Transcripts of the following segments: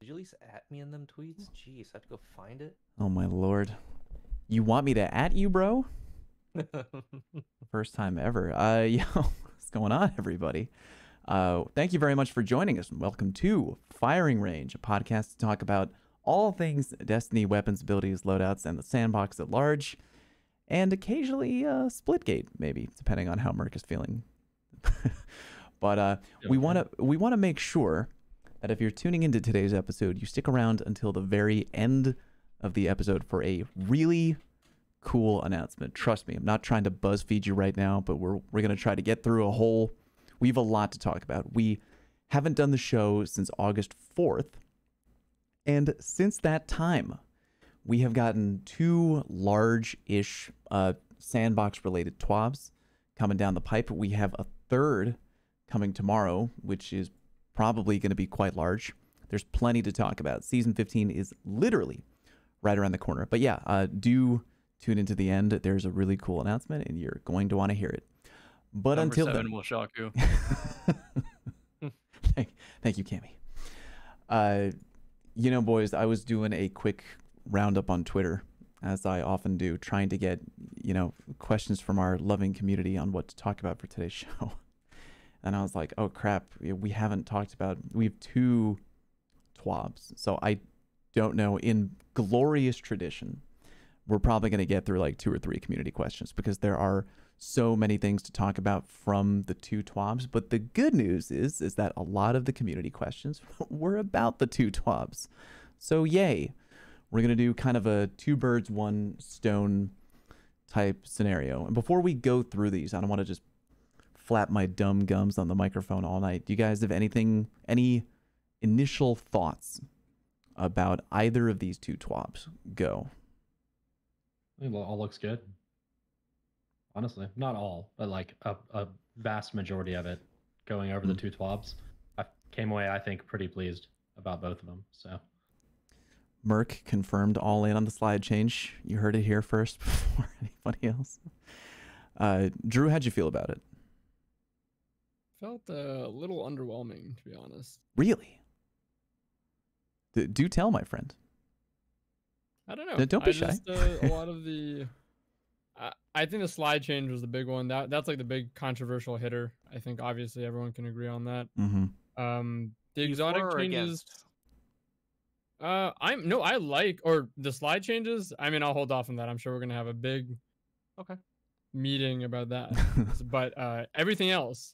Did you at least at me in them tweets? Jeez, I have to go find it. Oh my lord. You want me to at you, bro? First time ever. Yo, what's going on, everybody? Thank you very much for joining us. Welcome to Firing Range, a podcast to talk about all things Destiny, weapons, abilities, loadouts, and the sandbox at large, and occasionally Splitgate, maybe, depending on how Merc is feeling. But we want to make sure that if you're tuning into today's episode, you stick around until the very end of the episode for a really cool announcement. Trust me, I'm not trying to BuzzFeed you right now, but we're going to try to get through we have a lot to talk about. We haven't done the show since August 4th, and since that time, we have gotten two large-ish sandbox-related TWABs coming down the pipe. We have a third coming tomorrow, which is probably going to be quite large. There's plenty to talk about. Season 15 is literally right around the corner. But yeah, do tune into the end. There's a really cool announcement, and you're going to want to hear it. But Number until 7 then, will shock you. thank you, Cammy. You know, boys, I was doing a quick roundup on Twitter, as I often do, trying to get, questions from our loving community on what to talk about for today's show. And I was like, oh crap, we have two TWABs. So I don't know, in glorious tradition, we're probably going to get through like 2 or 3 community questions because there are so many things to talk about from the two TWABs. But the good news is that a lot of the community questions were about the two TWABs. So yay, we're going to do kind of a 2 birds, 1 stone type scenario. And before we go through these, I don't want to just flap my dumb gums on the microphone all night. Do you guys have any initial thoughts about either of these two TWABs? Go. It all looks good. Honestly, not all, but like a vast majority of it going over the two TWABs. I came away, I think, pretty pleased about both of them. So Merc confirmed all in on the slide change. You heard it here first before anybody else. Drew, how'd you feel about it? Felt a little underwhelming, to be honest. Really? Do tell, my friend. I don't know. Don't be shy. A lot of the... I think the slide change was the big one. That's like the big controversial hitter. I think obviously everyone can agree on that. Mm-hmm. The exotic changes... I like, or the slide changes. I mean, I'll hold off on that. I'm sure we're going to have a big meeting about that. But everything else...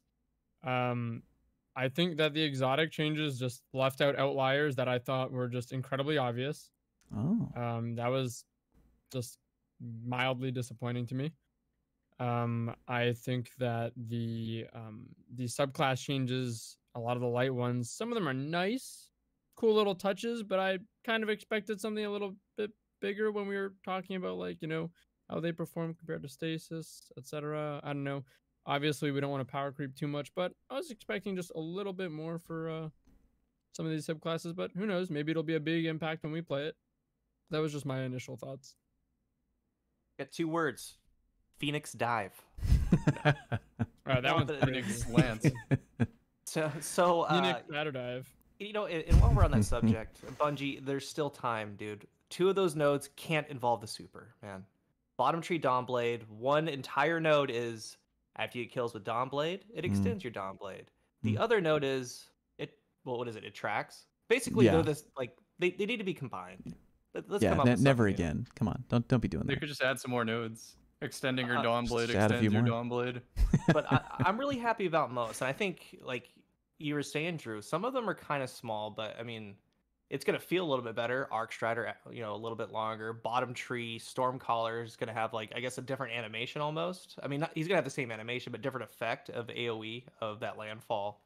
I think that the exotic changes just left out outliers that I thought were just incredibly obvious. Oh. That was just mildly disappointing to me. I think that the subclass changes, a lot of the light ones, some of them are nice, cool little touches, but I kind of expected something a little bit bigger when we were talking about how they perform compared to stasis, etc. I don't know. Obviously, we don't want to power creep too much, but I was expecting just a little bit more for some of these subclasses, but who knows? Maybe it'll be a big impact when we play it. That was just my initial thoughts. Got 2 words. Phoenix dive. All right, that one's Phoenix Lance. So Phoenix ladder dive. And while we're on that subject, Bungie, there's still time, dude. 2 of those nodes can't involve the super, man. Bottom tree Dawnblade, one entire node is after you get kills with Dawnblade, it extends your Dawnblade. The other node is what is it? It tracks. Basically, they're this they need to be combined. Let's come up with never something again. Come on, don't be doing They that. could just add some more nodes. Extending your Dawnblade just add a extends few your more. Dawnblade. But I'm really happy about most, and I think like you were saying, Drew, some of them are kind of small, but I mean, it's gonna feel a little bit better. Arc Strider, a little bit longer. Bottom tree, Stormcaller is gonna have like I guess a different animation almost. I mean, he's gonna have the same animation, but different effect of AOE of that landfall.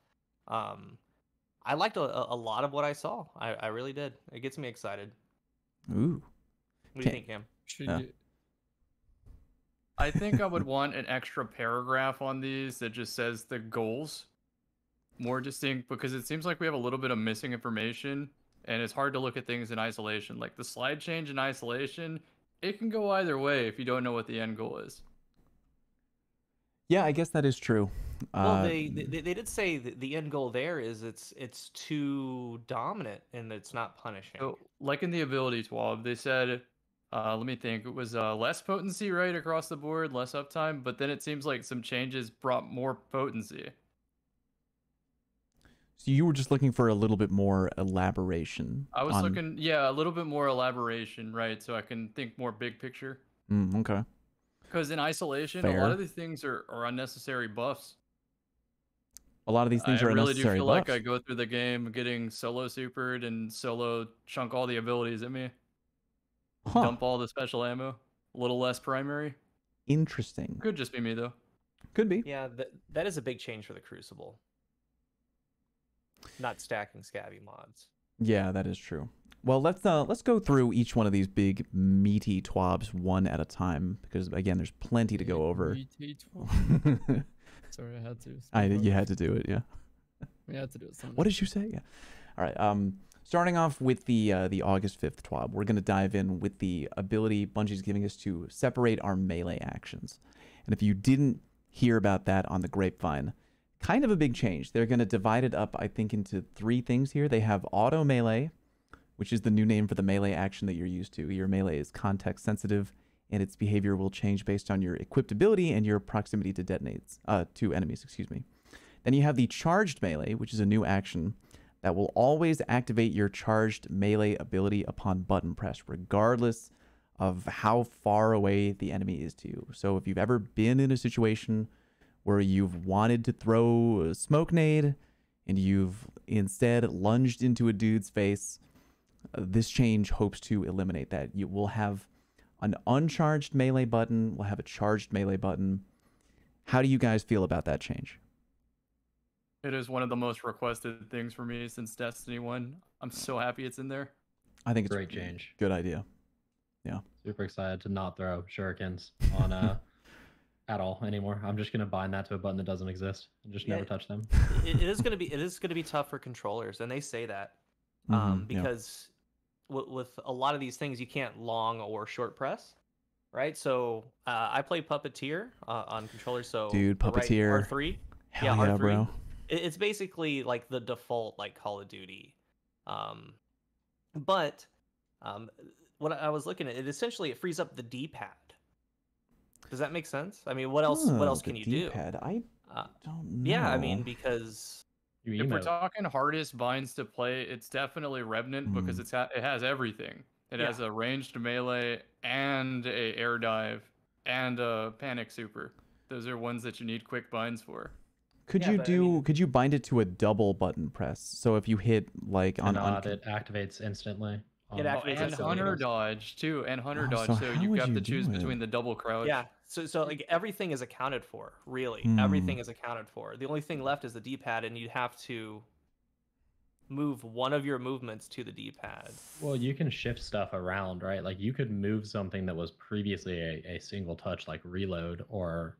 I liked a lot of what I saw. I really did. It gets me excited. Ooh. What do you think, Cam? I think I would want an extra paragraph on these that just says the goals more distinct, because it seems like we have a little bit of missing information. And it's hard to look at things in isolation. Like the slide change in isolation, it can go either way if you don't know what the end goal is. Yeah, I guess that is true. Well, they did say that the end goal there is it's too dominant and it's not punishing. So, like in the ability TWAB, they said, let me think, it was less potency, right, across the board, less uptime, but then it seems like some changes brought more potency. So you were just looking for a little bit more elaboration. I was looking, yeah, a little bit more elaboration, right, so I can think more big picture. Okay. Because in isolation, Fair. a lot of these things are unnecessary buffs. A lot of these things are I really unnecessary do feel buffs. like I go through the game getting solo supered and solo chunk all the abilities at me. Huh. Dump all the special ammo. A little less primary. Interesting. Could just be me though. Could be. Yeah, that is a big change for the Crucible. Not stacking scabby mods. Yeah, that is true. Well, let's go through each one of these big meaty TWABs one at a time, because again, there's plenty to go over. Sorry, I had to. You had to do it, yeah. We had to do it. Someday. What did you say? Yeah. All right. Starting off with the August 5th TWAB, we're gonna dive in with the ability Bungie's giving us to separate our melee actions. And if you didn't hear about that on the grapevine, kind of a big change. They're gonna divide it up, I think, into 3 things here. They have auto melee, which is the new name for the melee action that you're used to. Your melee is context sensitive, and its behavior will change based on your equipped ability and your proximity to detonates to enemies. Excuse me. Then you have the charged melee, which is a new action that will always activate your charged melee ability upon button press, regardless of how far away the enemy is to you. So if you've ever been in a situation where you've wanted to throw a smoke nade and you've instead lunged into a dude's face, this change hopes to eliminate that. You will have an uncharged melee button, we'll have a charged melee button. How do you guys feel about that change? It is one of the most requested things for me since Destiny 1. I'm so happy it's in there. I think it's Great change. Good idea. Yeah. Super excited to not throw shurikens on at all anymore. I'm just gonna bind that to a button that doesn't exist and just never touch them. it is gonna be tough for controllers, and they say that because with a lot of these things you can't long or short press, right? So I play Puppeteer on controllers. So dude, Puppeteer right, R3. Hell yeah, R3. bro. It's basically like the default like Call of Duty. But what I was looking at, it frees up the D-pad. Does that make sense? I mean, what else can you do? D-pad? I don't know. Yeah, I mean, because if we're talking hardest binds to play, it's definitely Revenant because it has everything. It has a ranged melee and a air dive and a panic super. Those are ones that you need quick binds for. Could you bind it to a double button press? So if you hit like on it activates instantly. It activates and Hunter dodge too, and Hunter dodge. So So how you would have you to choose do it? between the double crouch. yeah, so like everything is accounted for. Really, everything is accounted for. The only thing left is the D-pad, and you'd have to move one of your movements to the D-pad. Well, you can shift stuff around, right? Like you could move something that was previously a single touch, like reload, or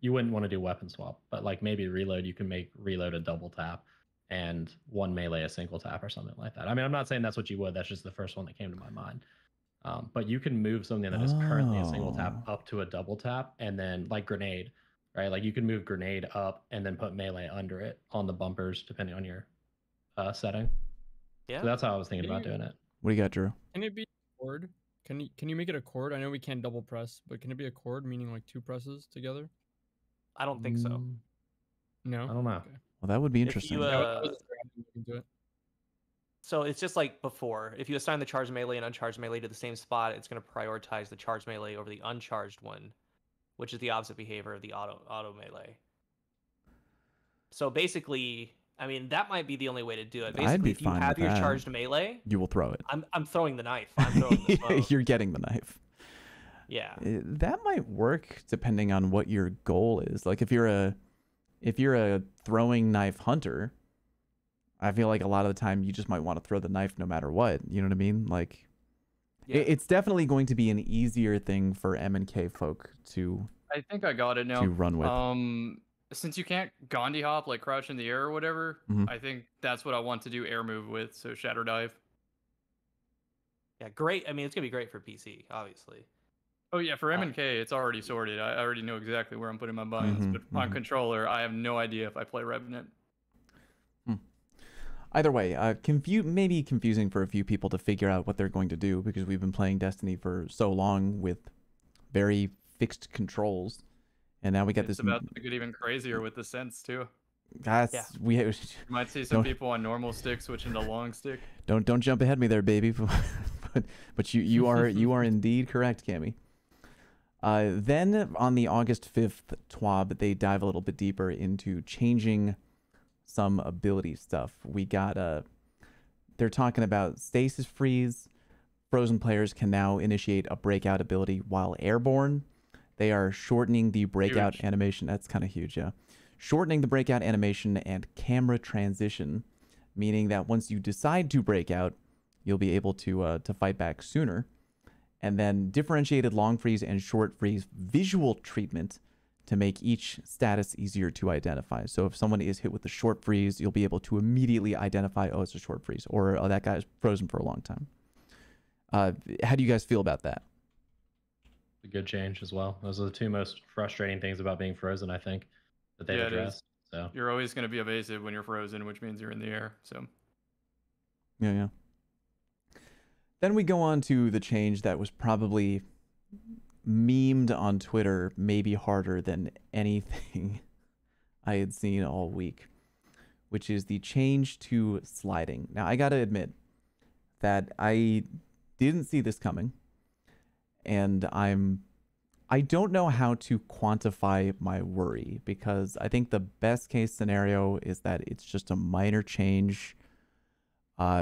you wouldn't want to do weapon swap, but like maybe reload, you can make reload a double tap and one melee a single tap or something like that. I mean, I'm not saying that's what you would. That's just the first one that came to my mind. But you can move something that is currently a single tap up to a double tap, and then like grenade, right? Like you can move grenade up and then put melee under it on the bumpers, depending on your setting. Yeah. So that's how I was thinking about doing it. What do you got, Drew? Can it be a chord? Can you make it a chord? I know we can't double press, but can it be a chord, meaning like 2 presses together? I don't think so. No. I don't know. Okay. Well, that would be If interesting. you, I was looking into it. So it's just like before. If you assign the charged melee and uncharged melee to the same spot, it's going to prioritize the charged melee over the uncharged one, which is the opposite behavior of the auto melee. So basically, I mean, that might be the only way to do it. Basically, if you fine have with your that. charged melee, You will throw it. I'm throwing the knife. I'm throwing the bow. You're getting the knife. Yeah. That might work depending on what your goal is. Like if you're a throwing knife hunter, I feel like a lot of the time you just might want to throw the knife no matter what. You know what I mean? Like it's definitely going to be an easier thing for M&K folk to I think I got it now. to run with. Since you can't Gandhi hop, like crouch in the air or whatever, Mhm. I think that's what I want to do air move with. So shatter dive. Yeah, great. I mean, it's going to be great for PC, obviously. Oh yeah, for M&K, it's already sorted. I already know exactly where I'm putting my buy-ins. But on controller, I have no idea if I play Revenant. Either way, maybe confusing for a few people to figure out what they're going to do because we've been playing Destiny for so long with very fixed controls, and now we got It's this. about to get even crazier with the sense too. Guys, Yeah. You might see some people on normal stick switching to long stick. Don't jump ahead of me there, baby. but you are indeed correct, Cammy. Then on the August 5th TWAB, they dive a little bit deeper into changing some ability stuff. We got they're talking about stasis freeze. Frozen players can now initiate a breakout ability while airborne. They are shortening the breakout animation. That's kind of huge, yeah. Shortening the breakout animation and camera transition, meaning that once you decide to break out, you'll be able to fight back sooner. And then differentiated long freeze and short freeze visual treatment to make each status easier to identify. So if someone is hit with a short freeze, you'll be able to immediately identify, oh, it's a short freeze, or oh, that guy's frozen for a long time. How do you guys feel about that? A good change as well. Those are the two most frustrating things about being frozen, I think, that they've addressed. So you're always going to be evasive when you're frozen, which means you're in the air. So yeah. Then we go on to the change that was probably memed on Twitter maybe harder than anything I had seen all week, which is the change to sliding. Now, I gotta admit that I didn't see this coming, and I don't know how to quantify my worry, because I think the best case scenario is that it's just a minor change.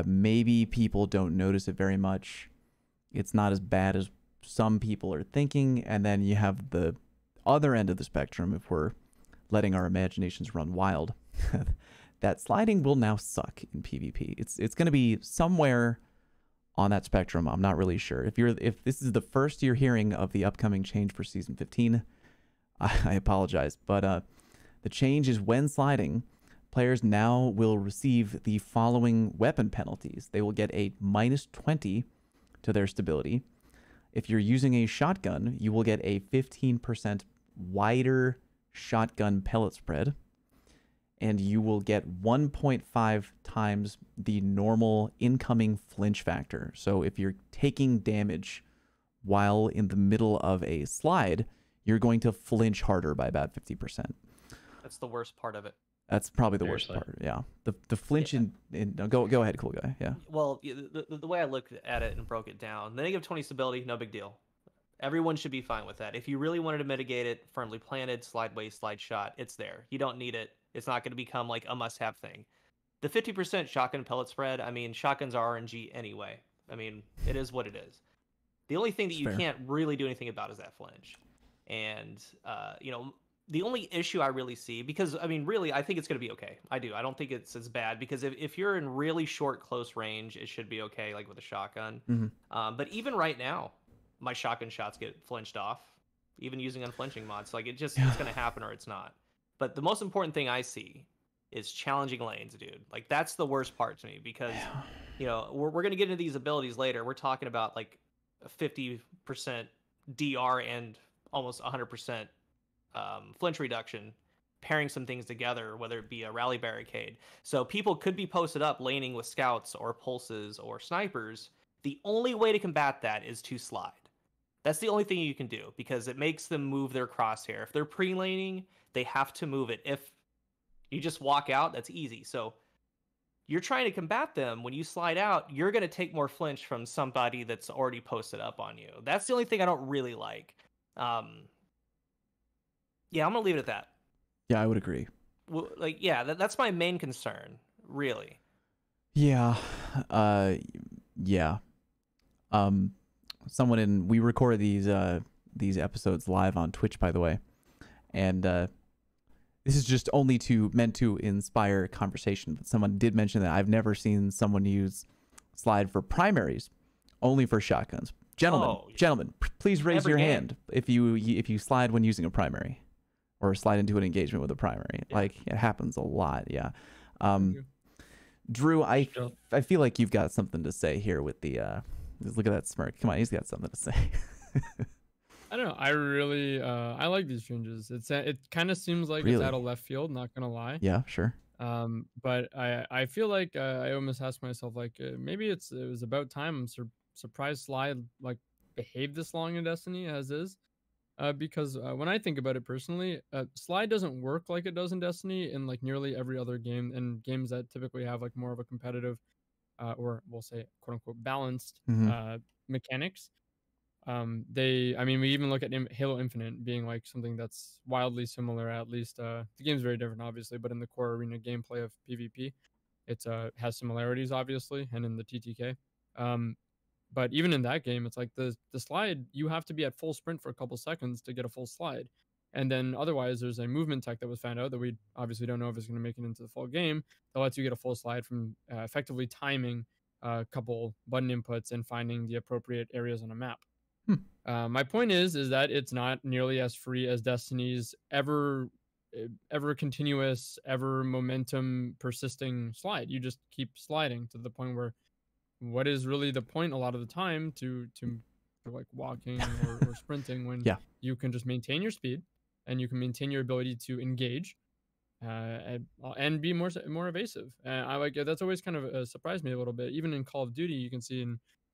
Maybe people don't notice it very much. It's not as bad as some people are thinking. And then you have the other end of the spectrum, if we're letting our imaginations run wild, that sliding will now suck in PvP. It's going to be somewhere on that spectrum. I'm not really sure. If this is the first you're hearing of the upcoming change for Season 15, I apologize. But the change is when sliding, players now will receive the following weapon penalties. They will get a -20 to their stability. If you're using a shotgun, you will get a 15% wider shotgun pellet spread, and you will get 1.5 times the normal incoming flinch factor. So if you're taking damage while in the middle of a slide, you're going to flinch harder by about 50%. That's the worst part of it. That's probably the worst part. Yeah, the flinch in no, go ahead, cool guy. Yeah. Well, the way I looked at it and broke it down, the -20 stability, no big deal. Everyone should be fine with that. If you really wanted to mitigate it, firmly planted, slide waist, slide shot, it's there. You don't need it. It's not going to become like a must-have thing. The 50% shotgun pellet spread, I mean, shotguns are RNG anyway. I mean, it is what it is. The only thing that you can't really do anything about is that flinch. And, the only issue I really see, because, I mean, really, I think it's going to be okay. I do. I don't think it's as bad, because if you're in really short, close range, it should be okay, like with a shotgun. But even right now, my shotgun shots get flinched off, even using unflinching mods. Like, it's going to happen or it's not. But the most important thing I see is challenging lanes, dude. Like, that's the worst part to me, because, we're going to get into these abilities later. We're talking about, like, a 50% DR and almost 100% flinch reduction, pairing some things together, whether it be a rally barricade. So people could be posted up laning with scouts or pulses or snipers. The only way to combat that is to slide. That's the only thing you can do, because it makes them move their crosshair. If they're pre-laning, they have to move it. If you just walk out, that's easy. So you're trying to combat them. When you slide out, you're going to take more flinch from somebody that's already posted up on you. That's the only thing I don't really like. Yeah, I'm going to leave it at that. Yeah, I would agree. Well, that's my main concern, really. Yeah. Yeah. We record these episodes live on Twitch, by the way. And this is just only meant to inspire conversation. But someone did mention that I've never seen someone use slide for primaries, only for shotguns. Gentlemen, please raise your hand if you slide when using a primary, or slide into an engagement with a primary. Yeah. Like, it happens a lot. Yeah. Drew, I feel like you've got something to say here with the look at that smirk. Come on, he's got something to say. I don't know. I really I like these changes. It kind of seems like it's Really? out of left field. Not gonna lie. Yeah, sure. But I feel like I almost ask myself like maybe it was about time. I'm surprised Slide like behaved this long in Destiny as is. Because when I think about it personally, Slide doesn't work like it does in Destiny in like nearly every other game, and games that typically have like more of a competitive, or we'll say quote unquote balanced Mhm. mechanics. I mean, we even look at Halo Infinite being like something that's wildly similar. At least the game's very different, obviously, but in the core arena gameplay of PvP, it's has similarities, obviously, and in the TTK. Um, but even in that game, it's like the slide, you have to be at full sprint for a couple seconds to get a full slide. And then otherwise, there's a movement tech that was found out that we obviously don't know if it's going to make it into the full game that lets you get a full slide from effectively timing a couple button inputs and finding the appropriate areas on a map. My point is that it's not nearly as free as Destiny's ever continuous, ever momentum persisting slide. You just keep sliding to the point where what is really the point a lot of the time to like walking or sprinting when Yeah. you can just maintain your speed and you can maintain your ability to engage and be more evasive. And I like that's always kind of surprised me a little bit. Even in Call of Duty, you can see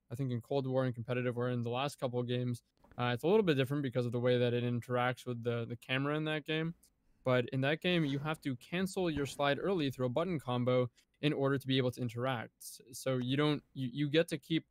I think in Cold War and competitive, or in the last couple of games, it's a little bit different because of the way that it interacts with the camera in that game. But in that game, you have to cancel your slide early through a button combo in order to be able to interact. So you get to keep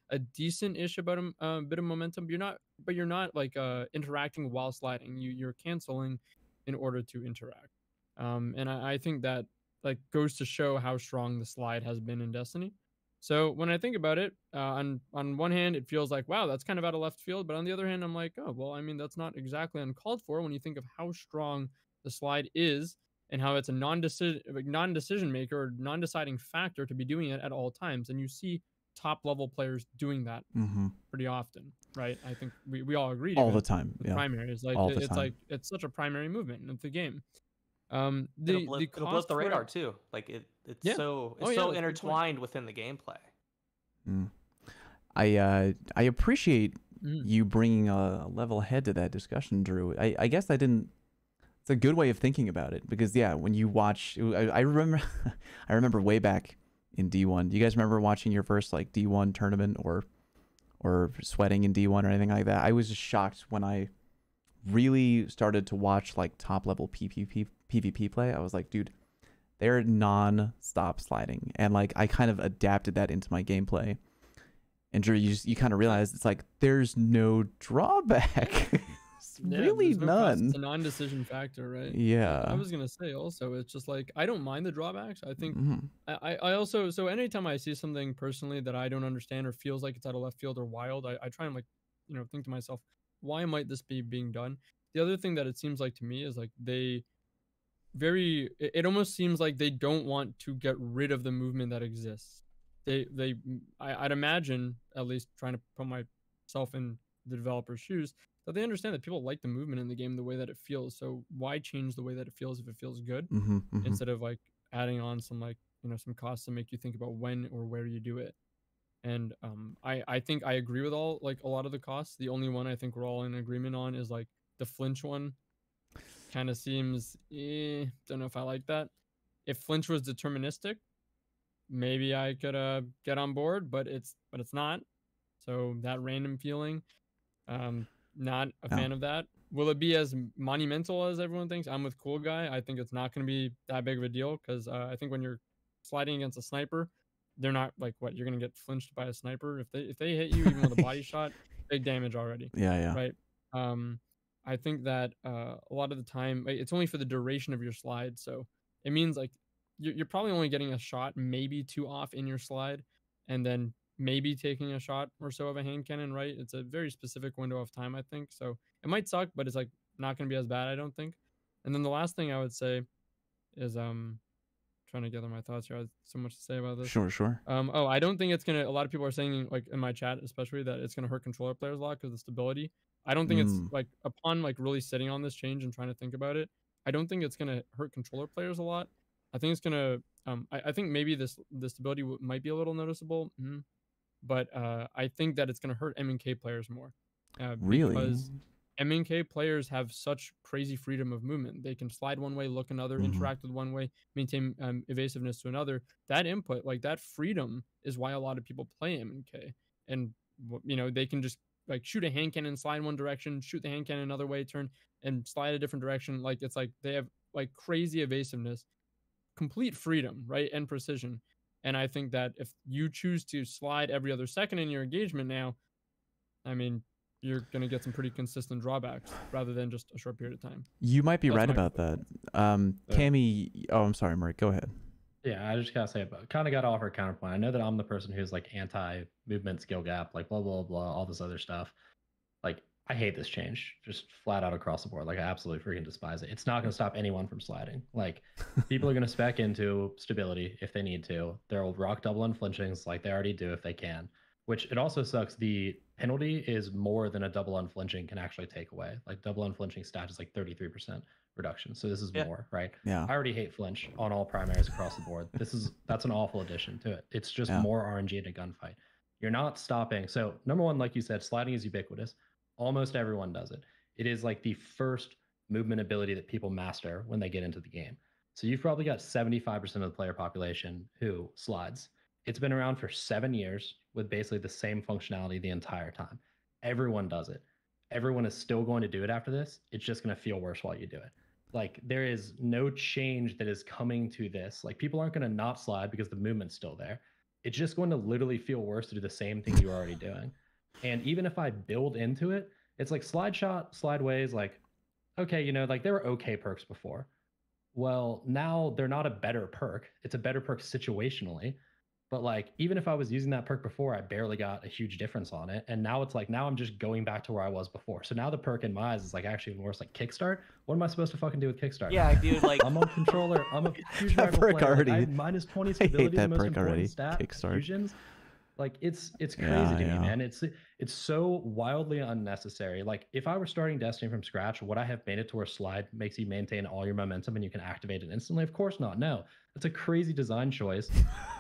a decent-ish about a bit of momentum. You're not like interacting while sliding. You're canceling in order to interact. And I think that like goes to show how strong the slide has been in Destiny. So when I think about it, on one hand, it feels like, wow, that's kind of out of left field. But on the other hand, I'm like, oh, well, I mean, that's not exactly uncalled for when you think of how strong the slide is and how it's a non-decision maker or non-deciding factor to be doing it at all times. And you see top level players doing that pretty often, right? I think we all agree. All the time. The Yeah. primary is like All the it's time. like it's such a primary movement of the game. It'll blip cost the for radar it- too. Like it's Yeah. so Oh, yeah, so that's a good point. intertwined within the gameplay. I appreciate Mhm. you bringing a level head to that discussion, Drew. I guess I didn't. It's a good way of thinking about it because yeah, when you watch, I remember, I remember way back in D1. Do you guys remember watching your first like D1 tournament or sweating in D1 or anything like that? I was just shocked when I really started to watch like top level PvP play. I was like, dude, they're non-stop sliding, and like I kind of adapted that into my gameplay. And Drew, you kind of realize it's like there's no drawback. Yeah, Really there's no cost. none. It's a non-decision factor, right? Yeah. I was gonna say also, it's just like I don't mind the drawbacks. I think Mhm. I also, so anytime I see something personally that I don't understand or feels like it's out of left field or wild, I try and like think to myself, why might this be being done? The other thing that it seems like to me is like it almost seems like they don't want to get rid of the movement that exists. I'd imagine, at least trying to put myself in the developer's shoes, that they understand that people like the movement in the game the way that it feels. So why change the way that it feels if it feels good, instead of like adding on some like some costs to make you think about when or where you do it. And I think I agree with a lot of the costs. The only one I think we're all in agreement on is like the flinch one. Kind of seems don't know if I like that. If flinch was deterministic, maybe I could get on board, but it's not. So that random feeling, not a fan of that. Will it be as monumental as everyone thinks? I'm with Cool Guy. I think it's not going to be that big of a deal because I think when you're sliding against a sniper, they're not like what you're going to get flinched by a sniper. If they hit you even with a body shot, big damage already. Yeah. Right. I think that a lot of the time it's only for the duration of your slide, so it means like you're probably only getting a shot, maybe two off in your slide, and then maybe taking a shot or so of a hand cannon, right? It's a very specific window of time, I think. So it might suck, but it's like not going to be as bad, I don't think. And then the last thing I would say is trying to gather my thoughts here. I have so much to say about this. Sure. I don't think it's gonna. A lot of people are saying, like in my chat, especially, that it's gonna hurt controller players a lot because of the stability. I don't think it's like upon like really sitting on this change and trying to think about it. I don't think it's gonna hurt controller players a lot. I think it's gonna. I think maybe the stability might be a little noticeable, but I think that it's gonna hurt M and K players more. Really? Because M&K players have such crazy freedom of movement. They can slide one way, look another, interact with one way, maintain evasiveness to another. That input, like that freedom, is why a lot of people play M&K. And they can just like shoot a hand cannon, slide one direction, shoot the hand cannon another way, turn and slide a different direction. Like it's like they have like crazy evasiveness, complete freedom, right, and precision. And I think that if you choose to slide every other second in your engagement now, I mean, you're going to get some pretty consistent drawbacks rather than just a short period of time. You might be That's right my about that. Cammy, oh, I'm sorry, Mark, go ahead. Yeah, I just gotta say, kind of got to offer a counterpoint. I know that I'm the person who's like anti-movement skill gap, like blah blah blah, all this other stuff. Like, I hate this change, just flat out across the board. Like, I absolutely freaking despise it. It's not gonna stop anyone from sliding. Like, people are gonna spec into stability if they need to. They'll rock double unflinchings like they already do if they can. Which it also sucks. The penalty is more than a double unflinching can actually take away. Like double unflinching stat is like 33% reduction. So this is more, right? Yeah. I already hate flinch on all primaries across the board. That's an awful addition to it. It's just more RNG in a gunfight. You're not stopping. So number one, like you said, sliding is ubiquitous. Almost everyone does it. It is like the first movement ability that people master when they get into the game. So you've probably got 75% of the player population who slides. It's been around for 7 years with basically the same functionality the entire time. Everyone does it. Everyone is still going to do it after this. It's just going to feel worse while you do it. Like, there is no change that is coming to this. Like, people aren't going to not slide because the movement's still there. It's just going to literally feel worse to do the same thing you're already doing. And even if I build into it, it's like slide shot, slideways, like, okay, like they were okay perks before. Well, now they're not a better perk. It's a better perk situationally. But like, even if I was using that perk before, I barely got a huge difference on it. And now it's like, now I'm just going back to where I was before. So now the perk in my eyes is like actually even worse. Like Kickstart. What am I supposed to fucking do with Kickstart? Yeah, dude, like I'm a controller. I'm a huge That rifle perk player. already- Like, I have minus 20 I stability, hate that the most perk important already. stat. Kickstart. Fusions. Like it's crazy Yeah, to me, yeah. man. It's so wildly unnecessary. Like if I were starting Destiny from scratch, would I have made it to where slide makes you maintain all your momentum and you can activate it instantly? Of course not. No, that's a crazy design choice.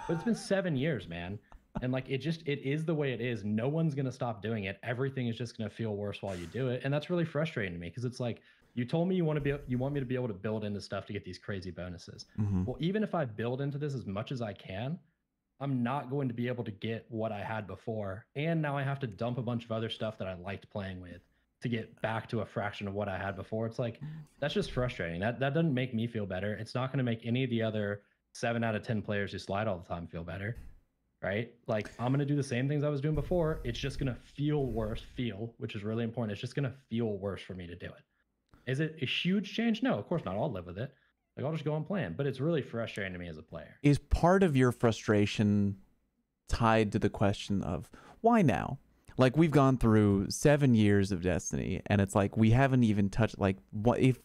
But it's been 7 years, man. And like it is the way it is. No one's gonna stop doing it. Everything is just gonna feel worse while you do it, and that's really frustrating to me because it's like you told me you want me to be able to build into stuff to get these crazy bonuses. Well, even if I build into this as much as I can, I'm not going to be able to get what I had before, and now I have to dump a bunch of other stuff that I liked playing with to get back to a fraction of what I had before. It's like that's just frustrating. That doesn't make me feel better. It's not going to make any of the other 7 out of 10 players who slide all the time feel better. Right? Like I'm going to do the same things I was doing before. It's just going to feel worse, which is really important. It's just going to feel worse for me to do it. Is it a huge change? No, of course not. I'll live with it. Like I'll just go on playing, but it's really frustrating to me as a player. Is part of your frustration tied to the question of why now? Like we've gone through 7 years of Destiny and it's like we haven't even touched like what if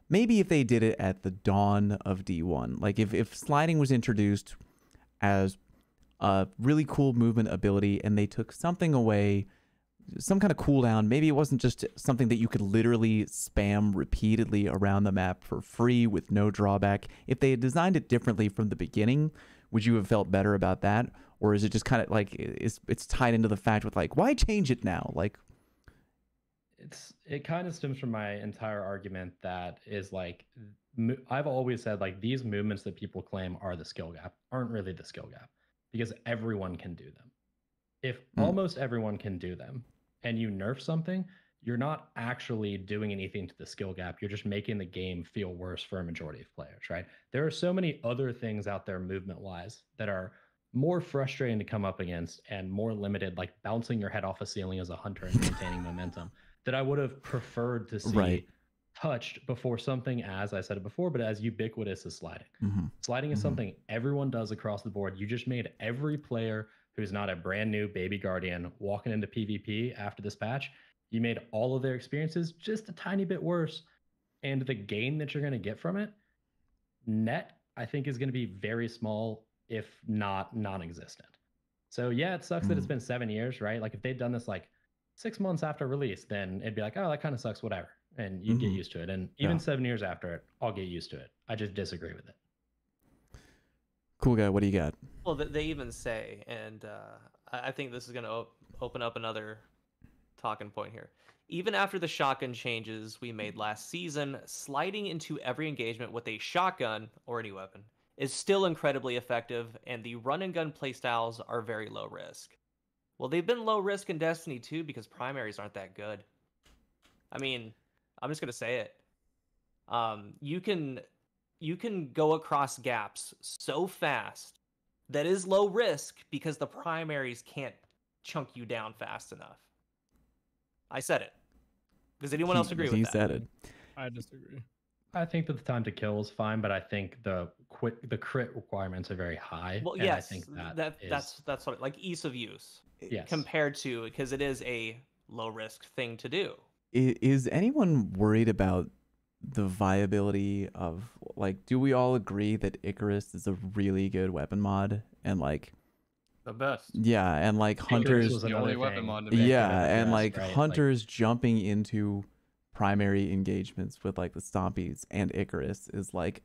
maybe if they did it at the dawn of D1, like if sliding was introduced as a really cool movement ability and they took something away, some kind of cooldown, maybe it wasn't just something that you could literally spam repeatedly around the map for free with no drawback. If they had designed it differently from the beginning, would you have felt better about that? Or is it just kind of like it's tied into the fact with like, why change it now? Like it kind of stems from my entire argument that is like I've always said like these movements that people claim are the skill gap aren't really the skill gap because everyone can do them. If almost everyone can do them and you nerf something, you're not actually doing anything to the skill gap. You're just making the game feel worse for a majority of players, right? There are so many other things out there movement-wise that are more frustrating to come up against and more limited, like bouncing your head off a ceiling as a hunter and maintaining momentum, that I would have preferred to see touched before something, as I said it before, but as ubiquitous as sliding. Sliding is something everyone does across the board. You just made every player who's not a brand new baby guardian walking into PvP after this patch, you made all of their experiences just a tiny bit worse. And the gain that you're going to get from it, net, I think is going to be very small, if not non-existent. So yeah, it sucks that it's been 7 years, right? Like if they'd done this like 6 months after release, then it'd be like, oh, that kind of sucks, whatever. And you'd get used to it. And even 7 years after it, I'll get used to it. I just disagree with it. Cool guy, what do you got? Well, they even say, and I think this is going to open up another talking point here. Even after the shotgun changes we made last season, sliding into every engagement with a shotgun or any weapon is still incredibly effective, and the run and gun playstyles are very low risk. Well, they've been low risk in Destiny 2 because primaries aren't that good. I mean, I'm just gonna say it. You can go across gaps so fast that is low risk because the primaries can't chunk you down fast enough. I said it. Does anyone else agree with that? He said it. I disagree. I think that the time to kill is fine, but I think the crit requirements are very high. Well, and yes, I think that's what like ease of use yes. compared to, because it is a low risk thing to do. Is anyone worried about the viability of, like, do we all agree that Icarus is a really good weapon mod and like The best. yeah, and like Icarus hunters was the another only weapon thing. mod to make yeah, it and addressed, like right? hunters jumping into primary engagements with like the Stompies and Icarus is like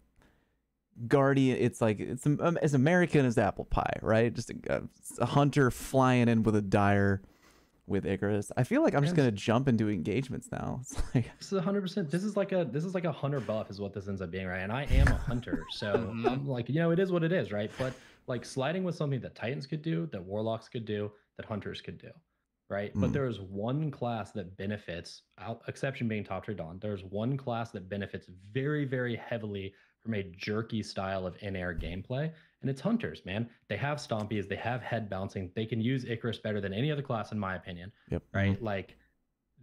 Guardian. It's like it's as American as apple pie, right? Just a hunter flying in with a dire with Icarus. I feel like I'm just gonna jump into engagements now. It's like This is 100%. This is like a hunter buff is what this ends up being, right? And I am a hunter, so I'm like, it is what it is, right? But like sliding with something that Titans could do, that Warlocks could do, that Hunters could do, right? But there is one class that benefits, exception being Top Tier Dawn. There's one class that benefits very, very heavily from a jerky style of in-air gameplay, and it's Hunters, man. They have Stompies, they have head bouncing, they can use Icarus better than any other class, in my opinion. Yep. Right? Like,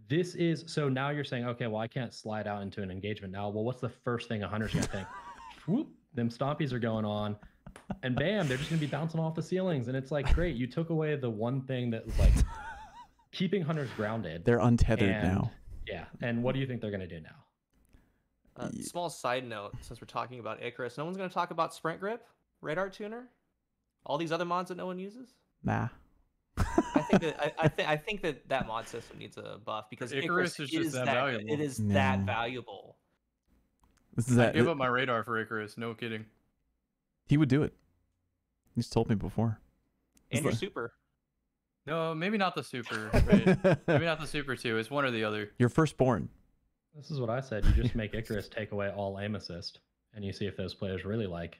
this is so now you're saying, okay, well, I can't slide out into an engagement now. Well, what's the first thing a hunter's gonna think? Whoop, them Stompies are going on, and bam, they're just gonna be bouncing off the ceilings. And it's like, great, you took away the one thing that was like keeping hunters grounded. they're untethered and, now. Yeah. And what do you think they're gonna do now? Small side note, since we're talking about Icarus, no one's going to talk about Sprint Grip, Radar Tuner, all these other mods that no one uses. Nah. I think that mod system needs a buff because Icarus is just that valuable. It is No. that valuable. This is I that. give up my radar for Icarus. No kidding. He would do it. He's told me before. And your super. No, maybe not the super. Right? Maybe not the super too. It's one or the other. Your firstborn. This is what I said. You just make Icarus take away all aim assist, and you see if those players really like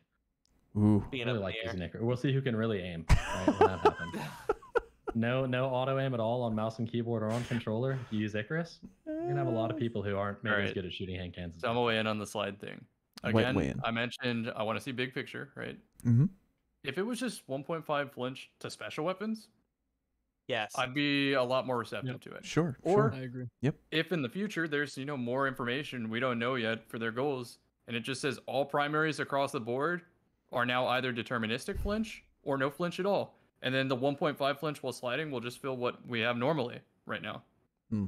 Ooh. Being really up like in the air. using Icarus. We'll see who can really aim. Right, when that happens. No auto aim at all on mouse and keyboard or on controller. If you use Icarus, you're gonna have a lot of people who aren't maybe as Alright. good at shooting hand cannons. So I'm away in on the slide thing. Weigh Again, in. I mentioned I want to see big picture, right? Mm-hmm. If it was just 1.5 flinch to special weapons, Yes. I'd be a lot more receptive to it. Sure. Or sure. I agree. if in the future there's more information we don't know yet for their goals, and it just says all primaries across the board are now either deterministic flinch or no flinch at all, and then the 1.5 flinch while sliding will just fill what we have normally right now. Hmm.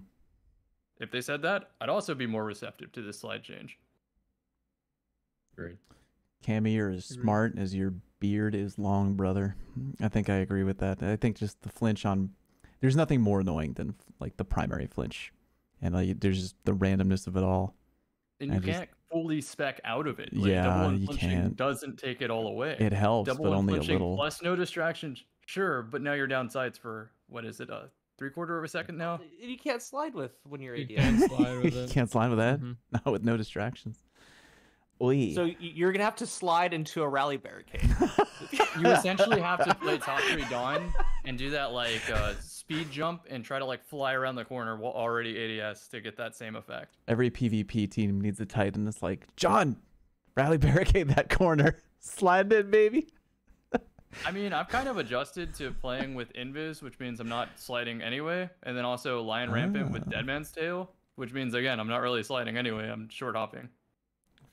If they said that, I'd also be more receptive to this slide change. Agreed. Cammy, you're as smart as your beard is long, brother. I think I agree with that. I think just the flinch on... There's nothing more annoying than like the primary flinch. And like there's just the randomness of it all. And I you just- can't fully spec out of it. Yeah, double you unflinching can't. doesn't take it all away. It helps, Double but only a unflinching little. plus no distractions, sure, but now you're down sights for, what is it, 3/4 of a second now? You can't slide with when you're You ADS. can't slide with You it. can't slide with that? Mhm. No, with no distractions. Oy. So you're gonna have to slide into a rally barricade. You essentially have to play top 3 Dawn and do that like speed jump and try to like fly around the corner while already ADS to get that same effect. Every PvP team needs a Titan. It's like, John, rally barricade that corner. Slide it, baby. I mean, I've kind of adjusted to playing with Invis, which means I'm not sliding anyway, and then also Lion Rampant with Deadman's Tail, which means again I'm not really sliding anyway. I'm short hopping.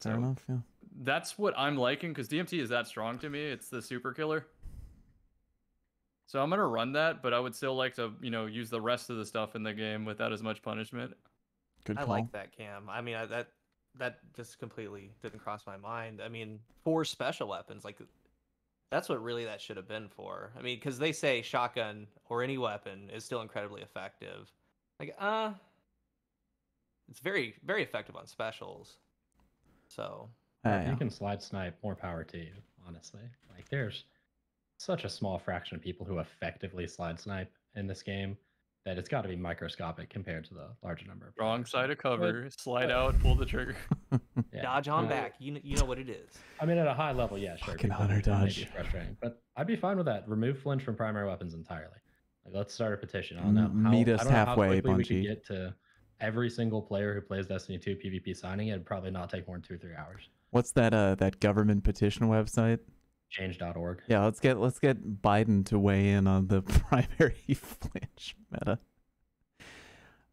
Fair enough, yeah. That's what I'm liking because DMT is that strong to me. It's the super killer. So I'm gonna run that, but I would still like to, use the rest of the stuff in the game without as much punishment. Good I call. like that, Cam. I mean, that just completely didn't cross my mind. I mean, for special weapons, like that's what really that should have been for. I mean, because they say shotgun or any weapon is still incredibly effective. Like, it's very, very effective on specials. So If you can slide snipe, more power to you, honestly. Like, there's such a small fraction of people who effectively slide snipe in this game. that it's got to be microscopic compared to the larger number of Wrong players. side of cover, slide out, pull the trigger. Yeah. Dodge on back. You know what it is. I mean, at a high level, yeah, sure. Fucking people hunter it may dodge. be frustrating, but I'd be fine with that. Remove flinch from primary weapons entirely. Like, let's start a petition. I don't know. Meet us I don't know how halfway, quickly we could Bungie. get to every single player who plays Destiny 2 PvP signing. It'd probably not take more than 2 or 3 hours. What's that government petition website? Change.org. Yeah, let's get Biden to weigh in on the primary flinch meta.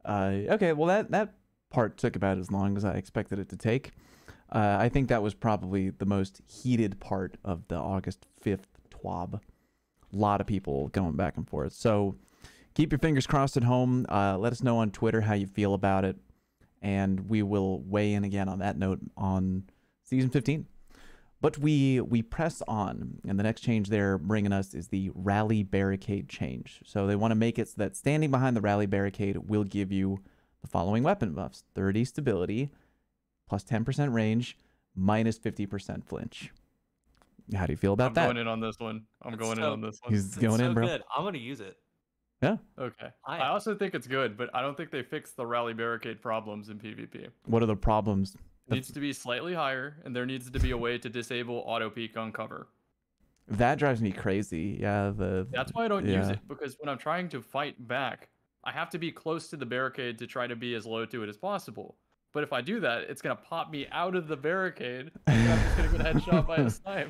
Okay, well that part took about as long as I expected it to take. I think that was probably the most heated part of the August 5th TWAB. A lot of people going back and forth. So keep your fingers crossed at home. Let us know on Twitter how you feel about it, and we will weigh in again on that note on Season 15. But we press on, and the next change they're bringing us is the rally barricade change. So they want to make it so that standing behind the rally barricade will give you the following weapon buffs: 30 stability, plus 10% range, minus 50% flinch. How do you feel about that? I'm going in on this one. I'm It's going in so- on this one. He's It's going so in, bro. good. I'm gonna use it. Yeah. Okay. I- I also think it's good, but I don't think they fixed the rally barricade problems in PvP. What are the problems? It needs to be slightly higher, and there needs to be a way to disable auto peek on cover. That drives me crazy. Yeah. That's why I don't use Yeah. it, because when I'm trying to fight back, I have to be close to the barricade to try to be as low to it as possible. But if I do that, it's gonna pop me out of the barricade, and I'm just gonna get headshot by a snipe.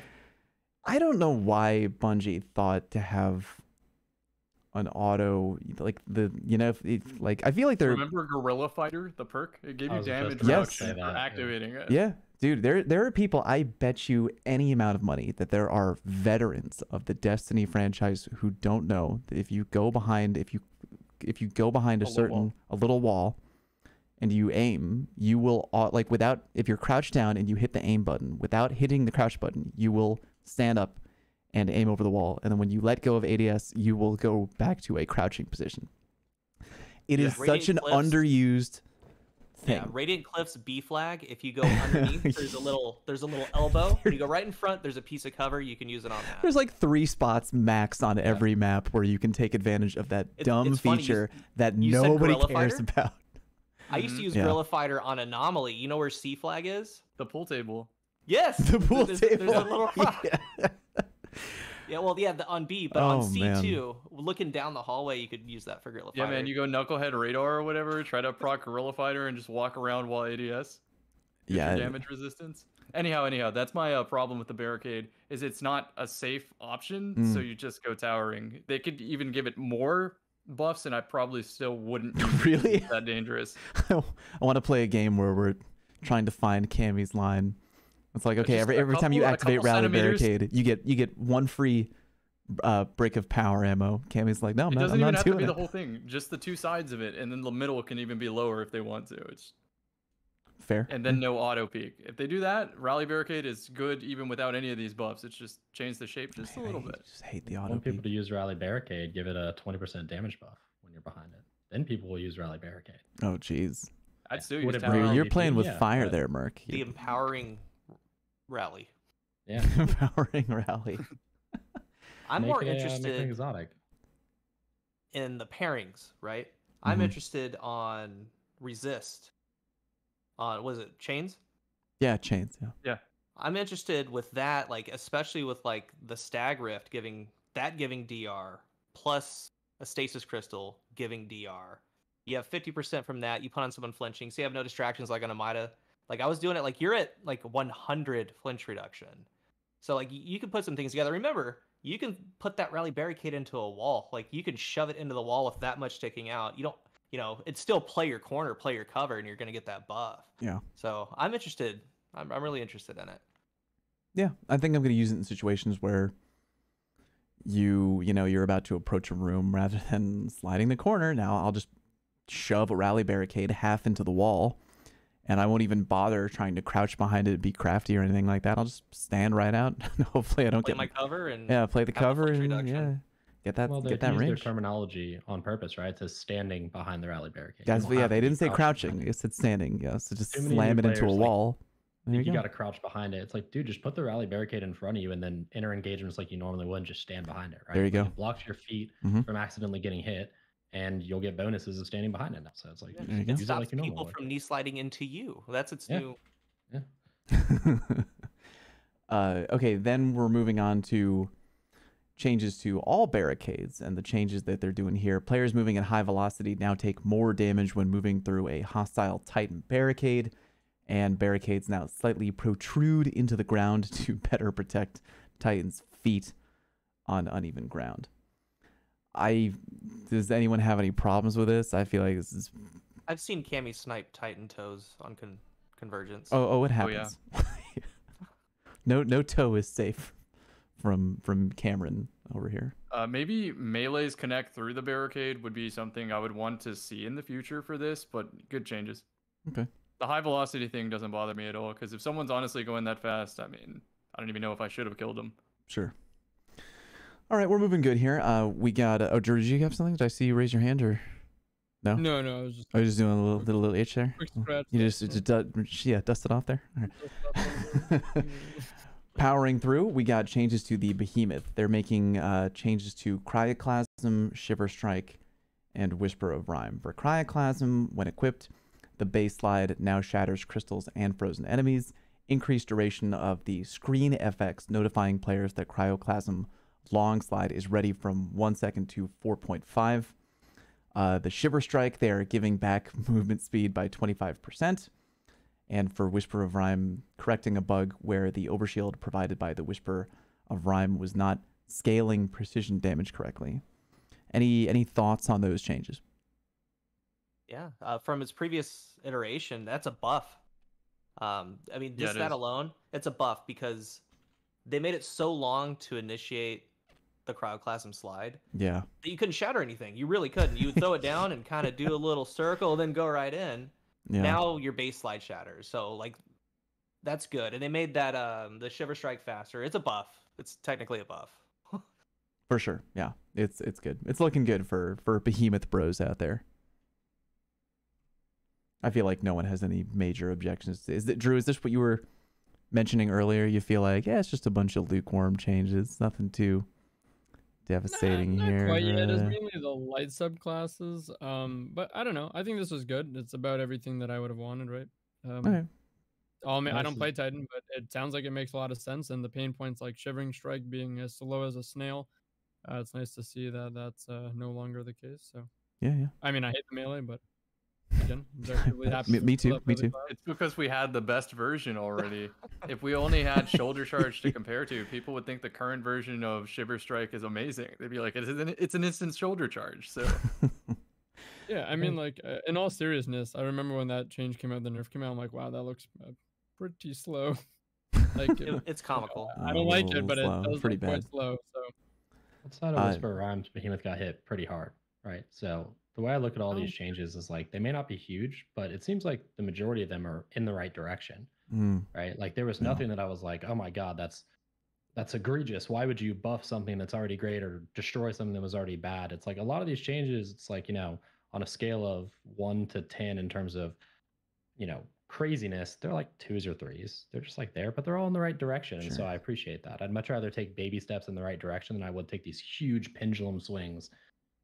I don't know why Bungie thought to have an auto, like like I feel like they're Remember Guerrilla Fighter, the perk? It gave I you was just damage about to reduction say for that, yeah. activating it. yeah, dude. There are people. I bet you any amount of money that there are veterans of the Destiny franchise who don't know that if you go behind a little wall, and you aim, you will if you're crouched down and you hit the aim button without hitting the crouch button, you will stand up and aim over the wall, and then when you let go of ADS, you will go back to a crouching position. It is Yeah. such an Radiant Cliffs. underused thing. Yeah, Radiant Cliffs B flag. If you go underneath, there's a little elbow. When you go right in front, there's a piece of cover. You can use it on that. There's like 3 spots max on every map where you can take advantage of that dumb it's funny, feature that you said nobody Guerrilla cares Fighter? about. I used to use Yeah. Guerrilla Fighter on Anomaly. You know where C flag is? The pool table. Yes. The pool there's, table. There's a little Yeah. on B, but Oh, on C2, man. looking down the hallway, you could use that for Guerrilla Yeah, Fighter. man, you go Knucklehead Radar or whatever, try to proc Guerrilla Fighter and just walk around while ADS. Get your Yeah. damage resistance. Anyhow, that's my problem with the barricade, is it's not a safe option, so you just go towering. They could even give it more buffs, and I probably still wouldn't use it 'cause Really? it's that dangerous. I want to play a game where we're trying to find Cammy's line. It's like, okay, Just every a time you couple activate rally centimeters. barricade, you get 1 free brick of power ammo. Cammy's like, no, It I'm doesn't not even have to doing be the it. whole thing, just the two sides of it, and then the middle can even be lower if they want to. It's Fair. and then no auto peek. If they do that, rally barricade is good even without any of these buffs. It's just change the shape just a little I bit. just hate the I auto want people peek. to use rally barricade. Give it a 20% damage buff when you're behind it. Then people will use rally barricade. Oh, jeez. I'd still Would use it tower. bring- You're PvP, playing with yeah, fire but- there, Merc. the empowering rally. Yeah. Empowering rally. I'm more Make it interested exotic. in the pairings, right? I'm Mhm. interested on resist. On was it chains? Yeah, chains. Yeah. I'm interested with that, like especially with like the stag rift giving DR plus a stasis crystal giving DR. You have 50% from that. You put on someone flinching, so you have no distractions like on a Mida. Like I was doing it, like you're at like 100 flinch reduction. So like you can put some things together. Remember, you can put that rally barricade into a wall. Like you can shove it into the wall with that much sticking out. You don't, it's still play your corner, play your cover, and you're gonna get that buff. Yeah. So I'm interested. I'm really interested in it. Yeah, I think I'm going to use it in situations where you're about to approach a room rather than sliding the corner. Now I'll just shove a rally barricade half into the wall, and I won't even bother trying to crouch behind it, be crafty or anything like that. I'll just stand right out. Hopefully I don't Play get my cover and play the have the cover flinch and reduction. get that Well, they get that use their range. terminology on purpose, right? It says standing behind the rally barricade. That's You don't yeah. have They to be didn't say crouching crouching. behind It said standing. Yeah, so just Too many slam new it into a players, like, wall. There You you go. got to crouch behind it. It's like, dude, just put the rally barricade in front of you and then enter engagements like you normally would and just stand behind it, right? There you Like, go. it blocks your feet Mhm. from accidentally getting hit. and you'll get bonuses of standing behind it now. So it's like Yeah. you There you just go. It use it stops like your normal people would. from knee sliding into you. That's its Yeah. new. Okay, then we're moving on to changes to all barricades, and the changes that they're doing here. Players moving at high velocity now take more damage when moving through a hostile Titan barricade, and barricades now slightly protrude into the ground to better protect Titan's feet on uneven ground. Does anyone have any problems with this? I feel like this is... I've seen Cammy snipe Titan toes on convergence. Oh, it Oh, yeah. happens. No toe is safe from Cameron over here. Maybe melees connect through the barricade would be something I would want to see in the future for this, but good changes. Okay. The high velocity thing doesn't bother me at all, because if someone's honestly going that fast, I mean, I don't even know if I should have killed them. Sure. All right, we're moving good here. We got... oh, Drew, did you have something? Did I see you raise your hand, or... No? No, I was just I was just doing a little itch there. quick Oh, scratch. you just dust it off there. All right. Powering through, we got changes to the Behemoth. They're making changes to Cryoclasm, Shiver Strike, and Whisper of Rhyme. For Cryoclasm, when equipped, the base slide now shatters crystals and frozen enemies. Increased duration of the screen FX, notifying players that Cryoclasm long slide is ready from 1 second to 4.5. The Shiver Strike, they are giving back movement speed by 25%. And for Whisper of Rhyme, correcting a bug where the overshield provided by the Whisper of Rhyme was not scaling precision damage correctly. Any thoughts on those changes? Yeah, from its previous iteration, that's a buff. I mean, Yeah, just it that is. alone, it's a buff because they made it so long to initiate the Cryoclasm slide Yeah. that you couldn't shatter anything. You really couldn't. You would throw it down and kind of do a little circle, then go right in. Yeah. Now your base slide shatters, so like that's good. And they made that the Shiver Strike faster. It's a buff. It's technically a buff. For sure. Yeah. It's good. It's looking good for Behemoth bros out there. I feel like no one has any major objections. Drew, is this what you were mentioning earlier? You feel like, yeah, it's just a bunch of lukewarm changes. Nothing too devastating not here. quite yet. It's mainly the light subclasses. But I don't know. I think this was good. It's about everything that I would have wanted, right? Okay. I don't play Titan, but it sounds like it makes a lot of sense. And the pain points like Shivering Strike being as slow as a snail, it's nice to see that that's no longer the case. So Yeah. I mean, I hate the melee, but again, I'm really happy. Me with too. that Me really too. far. It's because we had the best version already. If we only had Shoulder Charge to compare to, people would think the current version of Shiver Strike is amazing. They'd be like, it's an instant shoulder charge. So Yeah, I mean, like in all seriousness, I remember when that change came out, the nerf came out. I'm like, wow, that looks pretty slow. Like It's comical. I don't like it, Oh, but it slow. does Pretty look quite bad. slow. So Outside of Whisper Rhymes, Behemoth got hit pretty hard, right? So the way I look at all these changes is like they may not be huge, but it seems like the majority of them are in the right direction, right? Like there was nothing that I was like, oh my god, that's egregious. Why would you buff something that's already great or destroy something that was already bad? It's like a lot of these changes, it's like, on a scale of 1 to 10 in terms of, craziness, they're like 2s or 3s. They're just like there, but they're all in the right direction. And so I appreciate that. I'd much rather take baby steps in the right direction than I would take these huge pendulum swings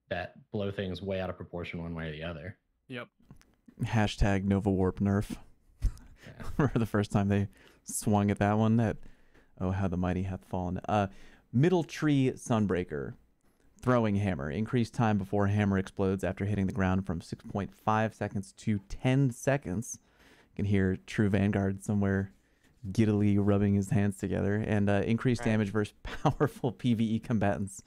that blow things way out of proportion one way or the other. yep. Hashtag Nova Warp nerf. For the first time they swung at that one. Oh, how the mighty hath fallen. Middletree Sunbreaker. Throwing hammer. Increased time before hammer explodes after hitting the ground from 6.5 seconds to 10 seconds. You can hear True Vanguard somewhere giddily rubbing his hands together. And increased damage versus powerful PvE combatants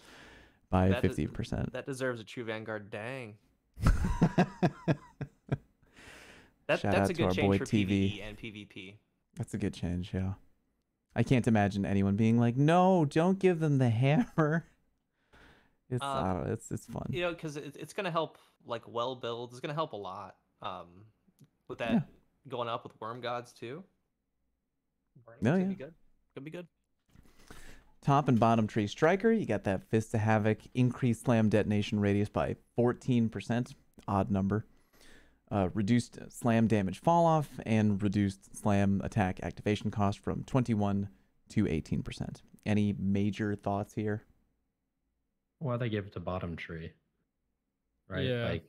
by 50%. That deserves a True Vanguard dang. Shout That's out a to good our change boy for TV. PvE and PvP. That's a good change, yeah. I can't imagine anyone being like, no, don't give them the hammer. It's it's fun. Because it's gonna help like well builds. It's gonna help a lot. With that going up with Worm Gods too. Gonna be good. Gonna be good. Top and bottom tree striker, you got that Fist of Havoc, increased slam detonation radius by 14%, odd number. Reduced slam damage fall off and reduced slam attack activation cost from 21 to 18%. Any major thoughts here? Why they give it to bottom tree? right? Yeah. Like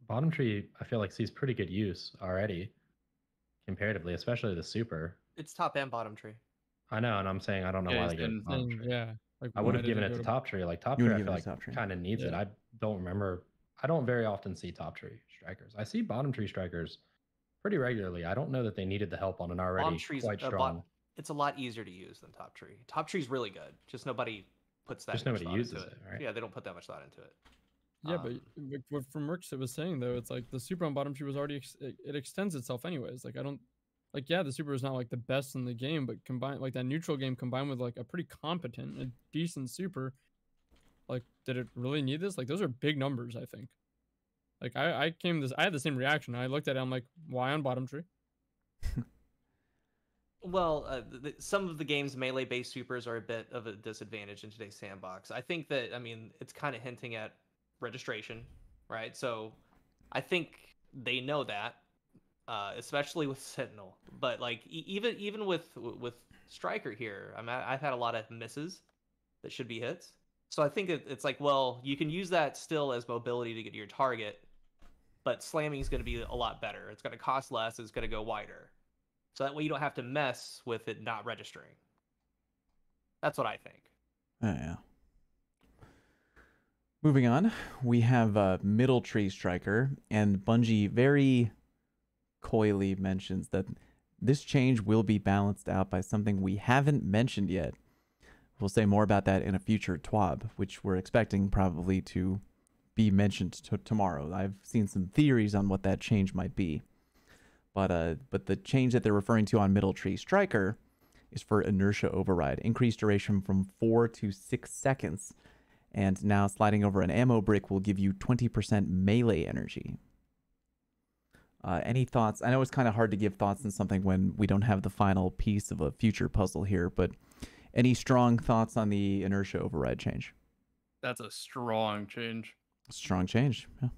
bottom tree, I feel like sees pretty good use already, comparatively, especially the super. It's top and bottom tree. I know, and I'm saying I don't know Yeah, why he's they gave it in- to bottom Saying, tree. yeah. Like, I why would have did given it it go to top tree. Like top You tree, would've I feel given it to like top tree. kind of needs it. Yeah. I don't remember. I don't very often see top tree strikers. I see bottom tree strikers pretty regularly. I don't know that they needed the help on an Bottom already tree's quite strong. it's a lot easier to use than top tree. Top tree's really good. Just nobody puts that Just much nobody thought uses into it, right? Yeah, they don't put that much thought into it. Yeah, but Um, like, what from Mercs it was saying though, it's like the super on bottom tree was already it extends itself anyways. Like I don't like yeah, the super is not like the best in the game, but combined like that neutral game combined with like a pretty competent, a decent super, like did it really need this? Like those are big numbers, I think. Like I had the same reaction. I looked at it, I'm like, why on bottom tree? Well, some of the game's melee-based supers are a bit of a disadvantage in today's sandbox. I think that, I mean, it's kind of hinting at registration, right? So I think they know that, especially with Sentinel. But like even with Striker here, I mean, I've had a lot of misses that should be hits. So I think it's like, well, you can use that still as mobility to get to your target, but slamming is going to be a lot better. It's going to cost less. It's going to go wider. So that way you don't have to mess with it not registering. That's what I think. Yeah. Moving on, we have Middletree Striker, and Bungie very coyly mentions that this change will be balanced out by something we haven't mentioned yet. We'll say more about that in a future TWAB, which we're expecting probably to be mentioned tomorrow. I've seen some theories on what that change might be. But the change that they're referring to on Middletree Striker is for inertia override. Increased duration from 4 to 6 seconds. And now sliding over an ammo brick will give you 20% melee energy. Any thoughts? I know it's kind of hard to give thoughts on something when we don't have the final piece of a future puzzle here, but any strong thoughts on the inertia override change? That's a strong change. Strong change, yeah.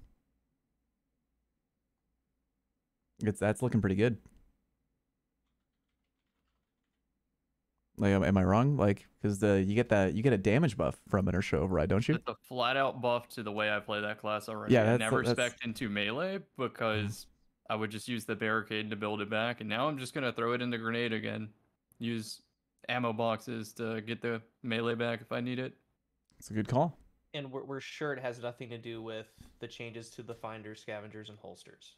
That's looking pretty good. Like, am I wrong? Like, because you get a damage buff from inertia override, don't you? It's a flat out buff to the way I play that class already. Yeah, I never that's... spec'd into melee because I would just use the barricade to build it back, and now I'm just gonna throw it in the grenade again. Use ammo boxes to get the melee back if I need it. It's a good call. And we're sure it has nothing to do with the changes to the finders, scavengers, and holsters.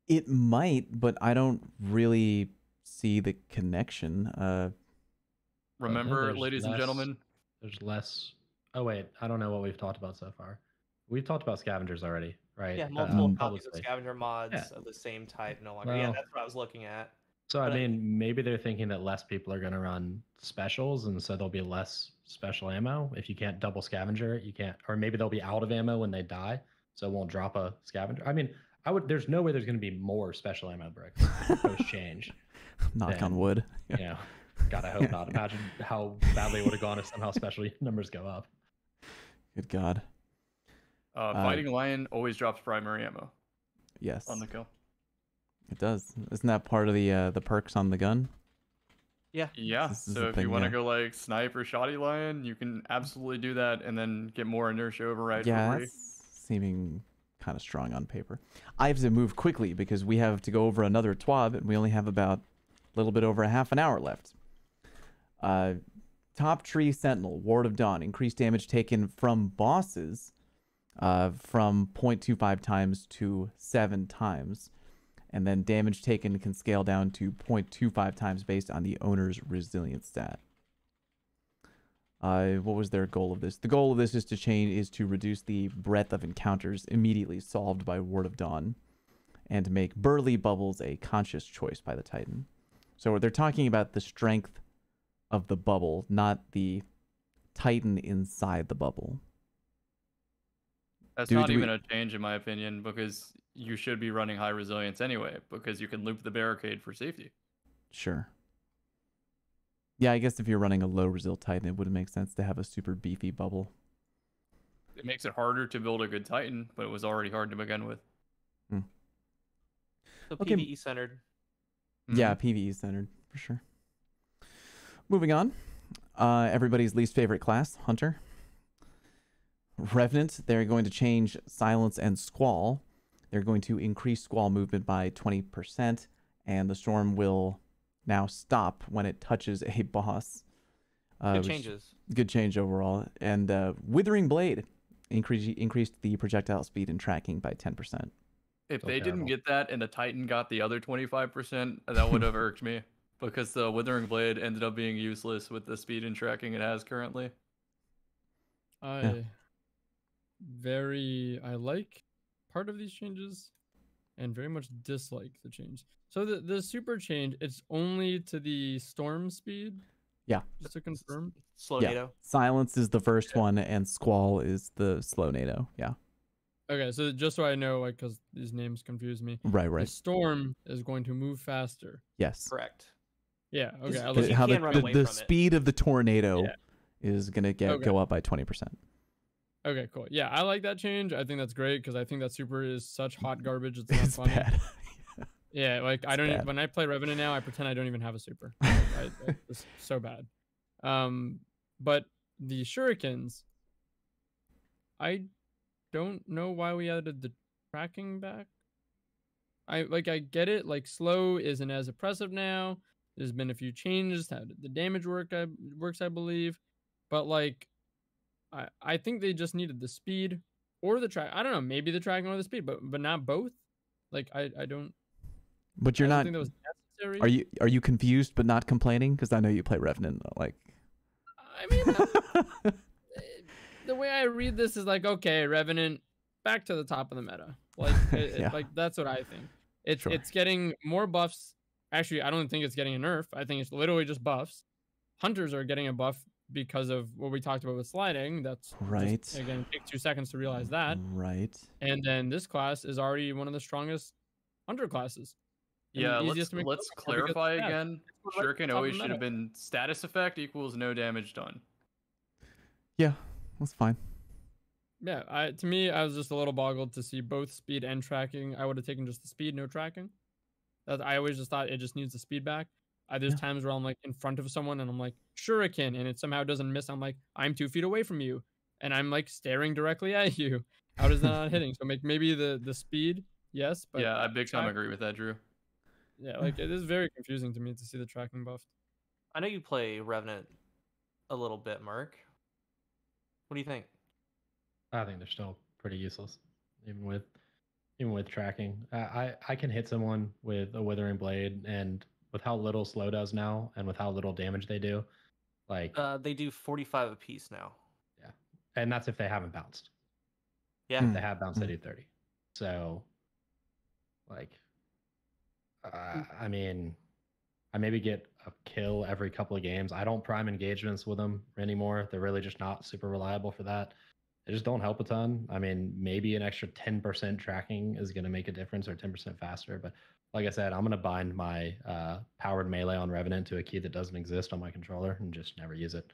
It might, but I don't really see the connection. Remember, there's ladies and less- gentlemen, There's less. Oh wait, I don't know what we've talked about so far. We've talked about scavengers already, right? Yeah, multiple copies of publicly. scavenger mods Yeah. of the same type no longer. Yeah, Well- that's what I was looking at. So I But mean, maybe they're thinking that less people are going to run specials, and so there'll be less special ammo. If you can't double scavenger, you can't, or maybe they'll be out of ammo when they die, so it won't drop a scavenger. I mean, there's no way there's going to be more special ammo bricks post change. Knock on Then, wood. You know, God, I hope not. Imagine how badly it would have gone if somehow special numbers go up. Good God. Fighting Lion always drops primary ammo Yes, on the kill. it does. Isn't that part of the perks on the gun? yeah, Yeah, This is so the if thing, you want to yeah. go like Snipe or Shoddy Lion, you can absolutely do that and then get more inertia override Yeah, for free. that's seeming kind of strong on paper. I have to move quickly because we have to go over another TWAB, and we only have about a little bit over a half an hour left. Top Tree Sentinel, Ward of Dawn, increased damage taken from bosses from 0.25 times to 7 times. And then damage taken can scale down to 0.25 times based on the owner's resilience stat. What was their goal of this? The goal of this is to reduce the breadth of encounters immediately solved by Ward of Dawn, and to make Burly Bubbles a conscious choice by the Titan. So they're talking about the strength of the bubble, not the Titan inside the bubble. That's Do not we- even a change in my opinion, because you should be running high resilience anyway, because you can loop the barricade for safety. Sure. Yeah, I guess if you're running a low resil Titan, it wouldn't make sense to have a super beefy bubble. It makes it harder to build a good Titan, but it was already hard to begin with. so Okay. PvE centered. Yeah, PvE centered, for sure. Moving on. Everybody's least favorite class, Hunter. Revenant, they're going to change Silence and Squall. They're going to increase Squall movement by 20%, and the Storm will now stop when it touches a boss. Good changes. Good change overall. And Withering Blade increased the projectile speed and tracking by 10%. If So they terrible. didn't get that and the Titan got the other 25%, that would have irked me. Because the Withering Blade ended up being useless with the speed and tracking it has currently. I like part of these changes and very much dislike the change. So the super change, it's only to the storm speed? Yeah. Just to confirm? Slow Yeah. NATO. Silence is the first one, and Squall is the slow NATO. Yeah. Okay, so just so I know, like, because these names confuse me. Right, The right. storm is going to move faster. Yes. Correct. Yeah, okay. Just- I Because like you How can't run away the from it. speed of the tornado Yeah. is going to Okay. go up by 20%. Okay, cool. Yeah, I like that change. I think that's great because I think that super is such hot garbage. It's not It's funny. bad. Yeah, like I It's don't. bad. When I play Revenant now, I pretend I don't even have a super. It's so bad. But the shurikens, I don't know why we added the tracking back. I get it. Like slow isn't as oppressive now. There's been a few changes. How the damage works, I believe. But like, I think they just needed the speed or the track. I don't know. Maybe the tracking or the speed, but not both. Like I don't. But you're I don't not. think that was necessary. Are you confused but not complaining? Because I know you play Revenant. Like. I mean, the way I read this is like, okay, Revenant, back to the top of the meta. Like, Yeah. like that's what I think. It's Sure. it's getting more buffs. Actually, I don't think it's getting a nerf. I think it's literally just buffs. Hunters are getting a buff because of what we talked about with sliding. That's Right. Just, again, take 2 seconds to realize that. Right. And then this class is already one of the strongest hunter classes. And the Yeah, easiest to make let's buffs because clarify it's fast. again. It's right at the Shuriken top of always the should have meta. been status effect equals no damage done. Yeah, that's fine. Yeah, to me, I was just a little boggled to see both speed and tracking. I would have taken just the speed, no tracking. I always just thought it just needs the speed back. There's Yeah. times where I'm like in front of someone and I'm like shuriken, and it somehow doesn't miss. I'm like, I'm 2 feet away from you, and I'm like staring directly at you. How does that not hitting? So maybe the speed, yes, but Yeah, I big time track- agree with that, Drew. Yeah, like it is very confusing to me to see the tracking buffed. I know you play Revenant a little bit, Mark. What do you think? I think they're still pretty useless, even with tracking. I can hit someone with a Withering Blade, and with how little slow does now, and with how little damage they do, like, They do 45 apiece now. and that's if they haven't bounced. Yeah. If they have bounced, they do 30. So, like, I mean, I maybe get a kill every couple of games. I don't prime engagements with them anymore. They're really just not super reliable for that. They just don't help a ton. I mean, maybe an extra 10% tracking is going to make a difference, or 10% faster. But like I said, I'm going to bind my powered melee on Revenant to a key that doesn't exist on my controller and just never use it.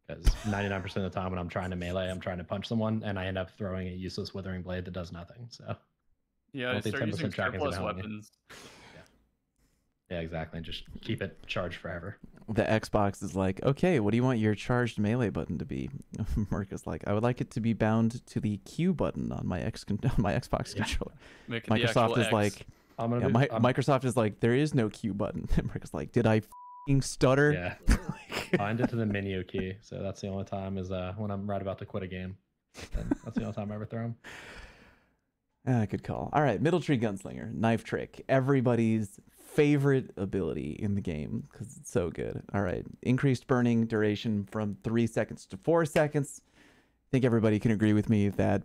Because 99% of the time when I'm trying to melee, I'm trying to punch someone, and I end up throwing a useless Withering Blade that does nothing. So Yeah, don't think start 10% using tracking is surplus gonna help me. weapons. yeah, exactly. Just keep it charged forever. The Xbox is like, okay, what do you want your charged melee button to be? Mark is like, I would like it to be bound to the Q button on my Xbox Yeah. controller. Make it the Microsoft actual is X. like, I'm gonna yeah, be, I'm- Microsoft is like, there is no Q button. And Mark is like, did I f***ing stutter? yeah. Bind it to the menu key. So that's the only time is when I'm right about to quit a game. And that's the only time I ever throw them. Good call. All right, Middletree Gunslinger, Knife Trick, everybody's favorite ability in the game because it's so good. All right, increased burning duration from 3 seconds to 4 seconds. I think everybody can agree with me that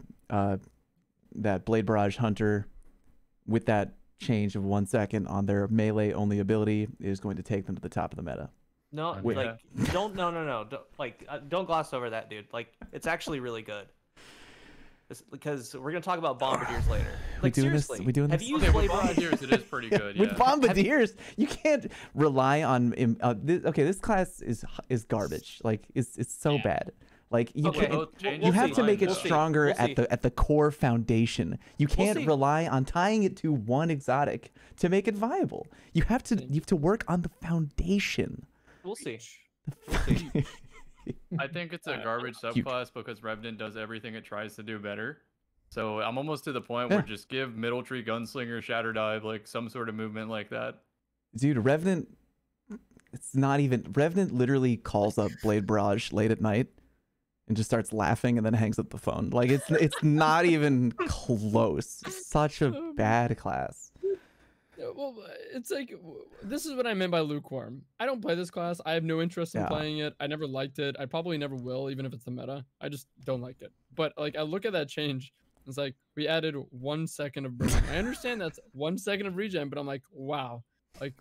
that Blade Barrage Hunter, with that change of 1 second on their melee only ability, is going to take them to the top of the meta. No, Wait. like don't don't gloss over that, dude. Like it's actually really good. Because we're gonna talk about bombardiers later. We Like doing this? seriously, We doing have this? you used Okay, with Blade Barrage? Bombardiers, it is pretty good. With Yeah. Bombardiers, you can't rely on. This class is garbage. Like it's so Yeah. bad. Like you Okay, can't. both changes You have see. to make it We'll see. stronger We'll see. at the core foundation. You can't see. rely on tying it to one exotic to make it viable. You have to work on the foundation. We'll see. The I think it's a garbage Huge. subclass because Revenant does everything it tries to do better. So I'm almost to the point Yeah. where just give Middletree, Gunslinger, Shatter Dive, like some sort of movement like that. Dude, Revenant, it's not even, Revenant literally calls up Blade Barrage late at night and just starts laughing and then hangs up the phone. Like, it's not even close. Such a bad class. Well, it's like, this is what I meant by lukewarm. I don't play this class. I have no interest in Yeah. playing it. I never liked it. I probably never will, even if it's the meta. I just don't like it. But like, I look at that change. It's like, we added 1 second of burning. I understand that's 1 second of regen, but I'm like, wow. Like,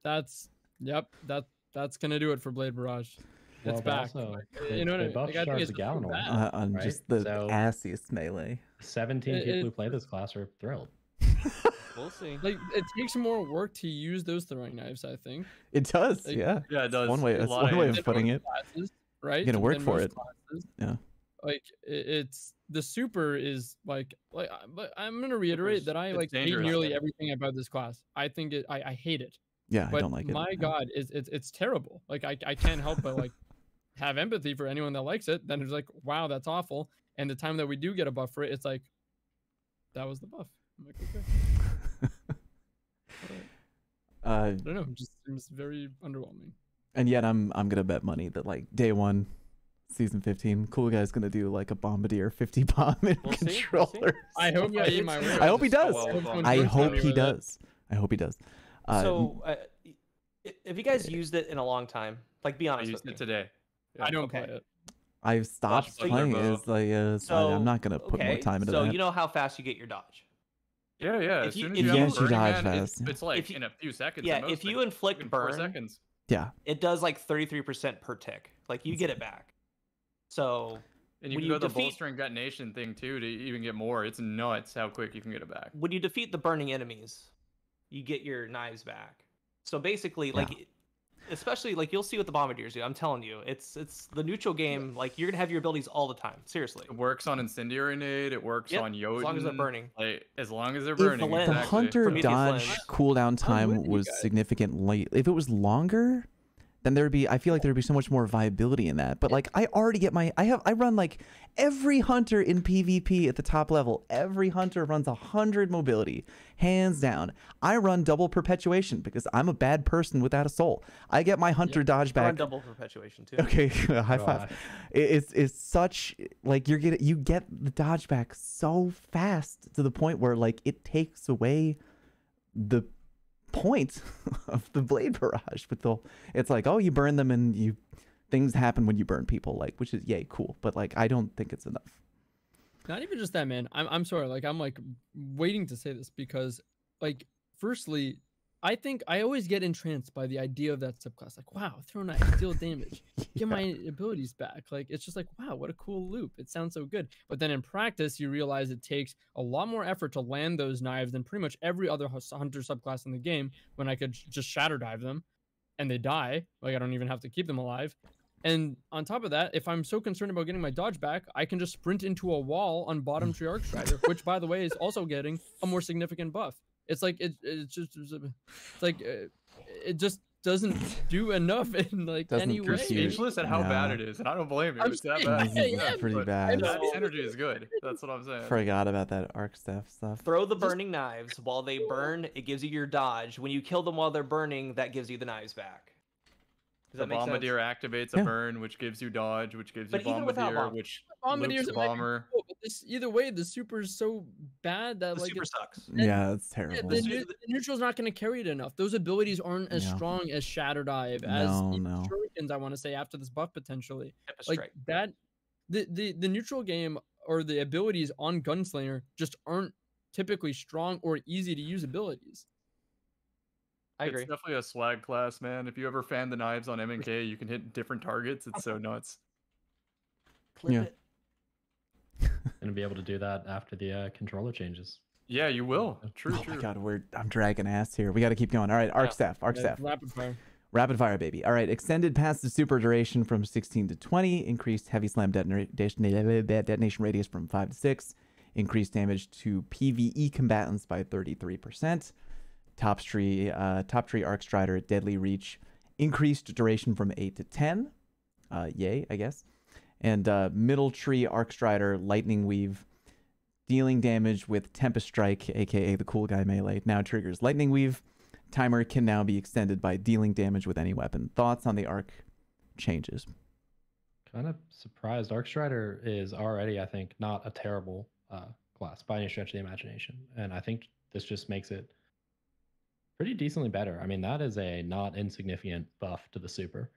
that's gonna do it for Blade Barrage. It's back. Also, You know what I they mean? buff Like, I think Shards it's of Galanor. bad. On Right? just the So- assiest melee. 17 people who play this class are thrilled. We'll see. Like, it takes more work to use those throwing knives, I think. It does, Like, yeah. Yeah, it does. One way, A that's lot one way of of putting it. Classes, right? You gotta work than for most it. classes. Yeah. Like, it's the super is like but I'm gonna reiterate Super's- that I it's like hate dangerous. nearly everything about this class. I think I hate it. Yeah, I But don't like it. my Yeah. God, it's terrible. Like, I can't help but like have empathy for anyone that likes it. Then it's like, wow, that's awful. And the time that we do get a buff for it, it's like, that was the buff. I'm like, okay. I don't know. It just seems very underwhelming. And yet I'm gonna bet money that like day one, season 15, cool guy's gonna do like a Bombardier 50 bomb in We'll see, we'll see. controller. I hope Yeah, I eat it's- my words. I hope he does. well with Someone I joins hope me he with it. does. I hope he does. So, have you guys used it in a long time? Like, be I honest used with it me. today. I don't Okay. play it. I've stopped Flash playing Bugler it. It's like, So I'm not gonna put more okay, time into so that. you know how fast you get your dodge. Yeah, yeah. If As you- soon as if you you- have Yes, a you burning dodge man, fast. it's like If you- in a few seconds. Yeah, at most, if you like, inflict in 4 burn, seconds. Yeah. it does like 33% per tick. Like, you get it back. So And you when can go you the defeat- bolstering detonation thing too to even get more. It's nuts how quick you can get it back. when you defeat the burning enemies, you get your knives back. So basically, like, especially like you'll see what the bombardiers do. I'm telling you, it's the neutral game. Like, you're gonna have your abilities all the time. Seriously. It works on incendiary nade. It works Yep, on Jotun. as long as they're burning. Like as long as they're If burning. lens. the Exactly. hunter Prometheus dodge lens. cooldown time with you was guys. significantly, if it was longer, then there'd be, I feel like there'd be so much more viability in that. But like, I already get I run like every hunter in PvP at the top level. Every hunter runs 100 mobility, hands down. I run double perpetuation because I'm a bad person without a soul. I get my hunter dodge I run back. double perpetuation too. Okay, high Oh, five. It's such like you get the dodge back so fast to the point where like it takes away the point of the blade barrage. But it's like, oh, you burn them and things happen when you burn people, like, which is yay cool. But like, I don't think it's enough. Not even just that, man. I'm sorry. Like, I'm like waiting to say this because, like, firstly, I think I always get entranced by the idea of that subclass. Like, wow, throw knife, deal damage, get my abilities back. Like, it's just like, wow, what a cool loop. It sounds so good. But then in practice, you realize it takes a lot more effort to land those knives than pretty much every other hunter subclass in the game. When I could just shatter dive them, and they die. Like, I don't even have to keep them alive. And on top of that, if I'm so concerned about getting my dodge back, I can just sprint into a wall on bottom tree Arcstrider, which, by the way, is also getting a more significant buff. It's like it just doesn't do enough in like Doesn't any You're way. compute. speechless at how Yeah. bad it is, and I don't blame you. I'm It's that saying, bad. This is yeah, pretty But bad. That synergy is good. That's what I'm saying. Forgot about that arc stuff. Throw the burning knives while they burn. It gives you your dodge. When you kill them while they're burning, that gives you the knives back. Does The that make sense? bombardier activates Yeah. a burn, which gives you dodge, which gives you But even without bombardier, bomb- which Bombardier's loops a mighty bomber. cool, but this, either way, the super is so bad that The like super it's, sucks. Yeah, it's yeah, terrible. the neutral's not going to carry it enough. Those abilities aren't as Yeah. strong as Shatter Dive, No, as no. Shurikens, I want to say, after this buff potentially. Hyper Like strike. that, the neutral game or the abilities on Gunslinger just aren't typically strong or easy to use abilities. I agree. It's definitely a swag class, man. If you ever fan the knives on M&K, you can hit different targets. It's so nuts. Clip Yeah. it. Gonna be able to do that after the controller changes. Yeah, you will. True, Oh true. my god, I'm dragging ass here. We got to keep going. All right, arc staff. Rapid fire. Rapid fire, baby. All right, extended passive super duration from 16 to 20. Increased heavy slam detonation radius from 5 to 6. Increased damage to PvE combatants by 33%. Top tree arc strider at deadly reach. Increased duration from 8 to 10. yay, I guess. And Middletree Arcstrider Lightning Weave, dealing damage with Tempest Strike, aka the cool guy melee, now triggers Lightning Weave. Timer can now be extended by dealing damage with any weapon. Thoughts on the arc changes? Kind of surprised. Arcstrider is already, I think, not a terrible class by any stretch of the imagination, and I think this just makes it pretty decently better. I mean, that is a not insignificant buff to the super.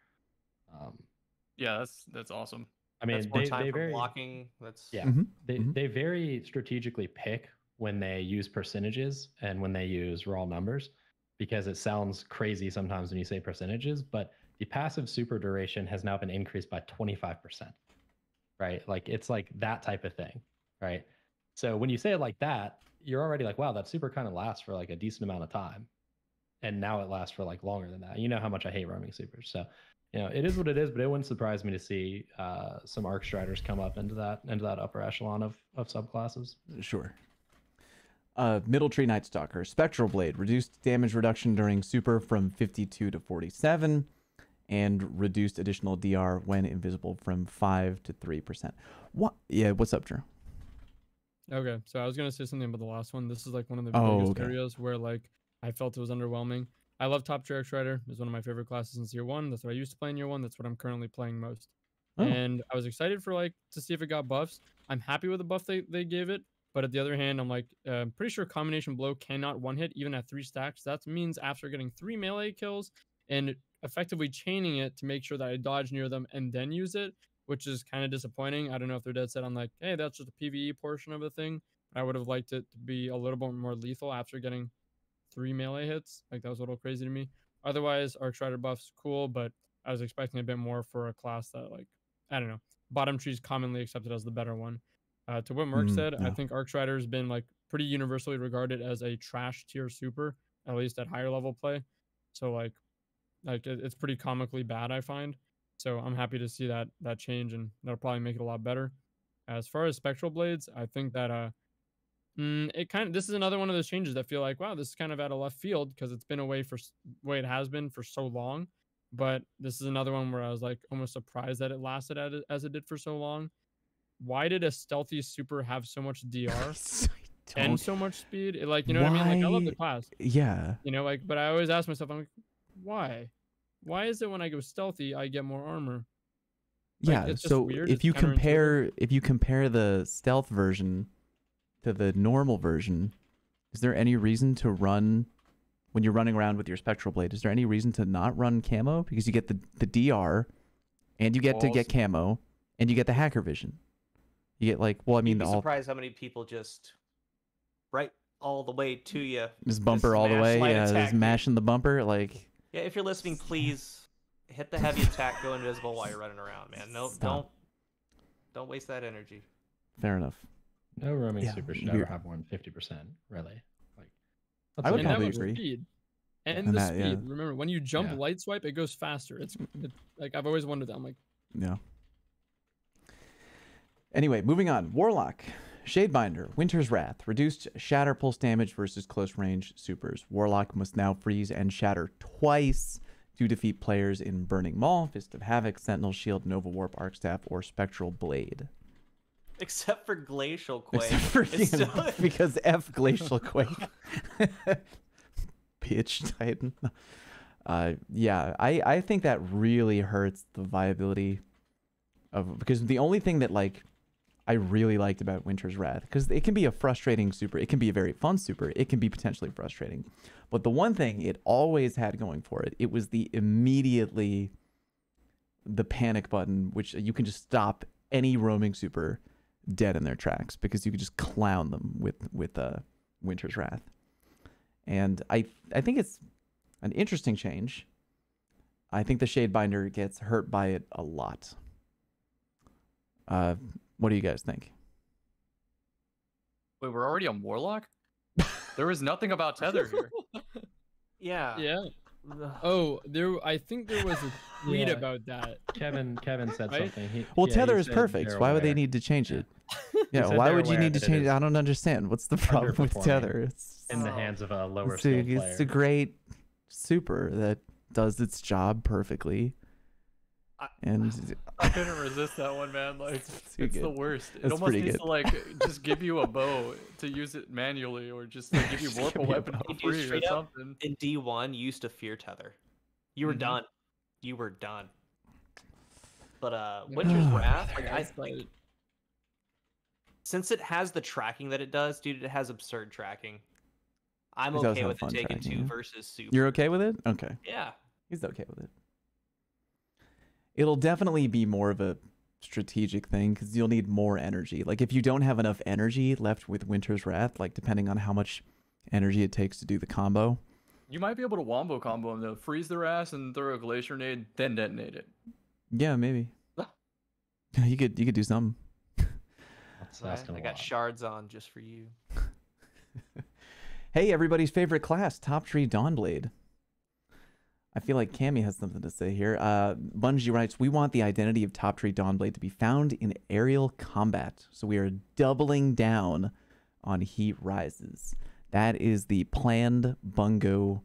Yeah, that's awesome. I mean, that's more time for blocking. That's yeah. They very strategically pick when they use percentages and when they use raw numbers, because it sounds crazy sometimes when you say percentages, but the passive super duration has now been increased by 25%, right? Like it's like that type of thing, right? So when you say it like that, you're already like, wow, that super kind of lasts for like a decent amount of time. And now it lasts for like longer than that. You know how much I hate roaming supers. So, you know, it is what it is, but it wouldn't surprise me to see some Arcstriders come up into that upper echelon of subclasses. Sure. Middletree Nightstalker, Spectral Blade, reduced damage reduction during super from 52 to 47, and reduced additional DR when invisible from 5 to 3%. What? Yeah, what's up, Drew? Okay, so I was gonna say something about the last one. This is like one of the biggest areas where like I felt it was underwhelming. I love Top Tier X-Rider. It's one of my favorite classes since year one. That's what I used to play in year one. That's what I'm currently playing most. And I was excited for like to see if it got buffs. I'm happy with the buff they gave it. But at the other hand, I'm like, pretty sure Combination Blow cannot one hit even at 3 stacks. That means after getting 3 melee kills and effectively chaining it to make sure that I dodge near them and then use it, which is kind of disappointing. I don't know if they're dead set on like, hey, that's just a PvE portion of the thing. I would have liked it to be a little bit more lethal after getting 3 melee hits. Like that was a little crazy to me. Otherwise, Arcstrider buff's cool, but I was expecting a bit more for a class that like, I don't know. Bottom tree is commonly accepted as the better one. To what Merc said, I think Arcstrider has been like pretty universally regarded as a trash tier super, at least at higher level play. So like it's pretty comically bad, I find. So I'm happy to see that change, and that'll probably make it a lot better. As far as Spectral Blades, I think that this is another one of those changes that feel like, wow, this is kind of out of left field because it's been away for way it has been for so long. But this is another one where I was like almost surprised that it lasted as it did for so long. Why did a stealthy super have so much DR and so much speed? Like, you know what I mean? Like, I love the class. Yeah. You know, like, but I always ask myself, I'm like, why? Why is it when I go stealthy, I get more armor? Like, yeah. So if you compare the stealth version to the normal version, is there any reason to run when you're running around with your Spectral Blade? Is there any reason to not run camo? Because you get the DR, and you get to get camo, and you get the hacker vision. You get like, well, I mean, you'd be surprised how many people just right all the way to you. Just bumper all the way, yeah, just mashing the bumper, like. Yeah, if you're listening, please hit the heavy attack, go invisible while you're running around, man. No, don't waste that energy. Fair enough. No roaming super should ever have more than 50%, really. Like, I would probably agree. Speed. And the speed. Yeah. Remember, when you jump light swipe, it goes faster. It's like I've always wondered that. I'm like, yeah. Anyway, moving on. Warlock, Shadebinder, Winter's Wrath, reduced shatter pulse damage versus close range supers. Warlock must now freeze and shatter twice to defeat players in Burning Maul, Fist of Havoc, Sentinel Shield, Nova Warp, Arcstaff, or Spectral Blade. Except for Glacial Quake. Because F Glacial Quake. Pitch Titan. Yeah, I think that really hurts the viability of, because the only thing that like I really liked about Winter's Wrath, because it can be a frustrating super, it can be a very fun super, it can be potentially frustrating, but the one thing it always had going for it, it was the panic button, which you can just stop any roaming super dead in their tracks because you could just clown them with Winter's Wrath. And I think it's an interesting change. I think the Shadebinder gets hurt by it a lot. What do you guys think? Wait, we're already on Warlock? There was nothing about Tether here. Yeah. Yeah. Oh, I think there was a tweet about that. Kevin said something. Tether is perfect. Why would they need to change it? Yeah, why would you need to change it? I don't understand. What's the problem with Tether? It's in the hands of a lower skill player. It's a great super that does its job perfectly. And I couldn't resist that one, man. Like, too it's good. the worst. It That's almost pretty needs good. to like just give you a bow to use it manually, or just like give you Just warp a give me a weapon bow. for Dude, free or straight up, something. in D1, you used to fear tether. You were Mhm. done. You were done. But Winter's Wrath, like I It's like- think, since it has the tracking that it does, dude, it has absurd tracking. I'm It does okay have with it fun taking tracking, 2 yeah. versus super. You're okay with it? Okay. Yeah. He's okay with it. It'll definitely be more of a strategic thing because you'll need more energy. Like if you don't have enough energy left with Winter's Wrath, like depending on how much energy it takes to do the combo. You might be able to wombo combo them though. Freeze their ass and throw a glacier nade, then detonate it. Yeah, maybe. You could do something. That's Right, asking I a got lot. shards on just for you. Hey, everybody's favorite class, Top Tree Dawnblade. I feel like Cammy has something to say here. Bungie writes, we want the identity of Top Tree Dawnblade to be found in aerial combat. So we are doubling down on Heat Rises. That is the planned bungo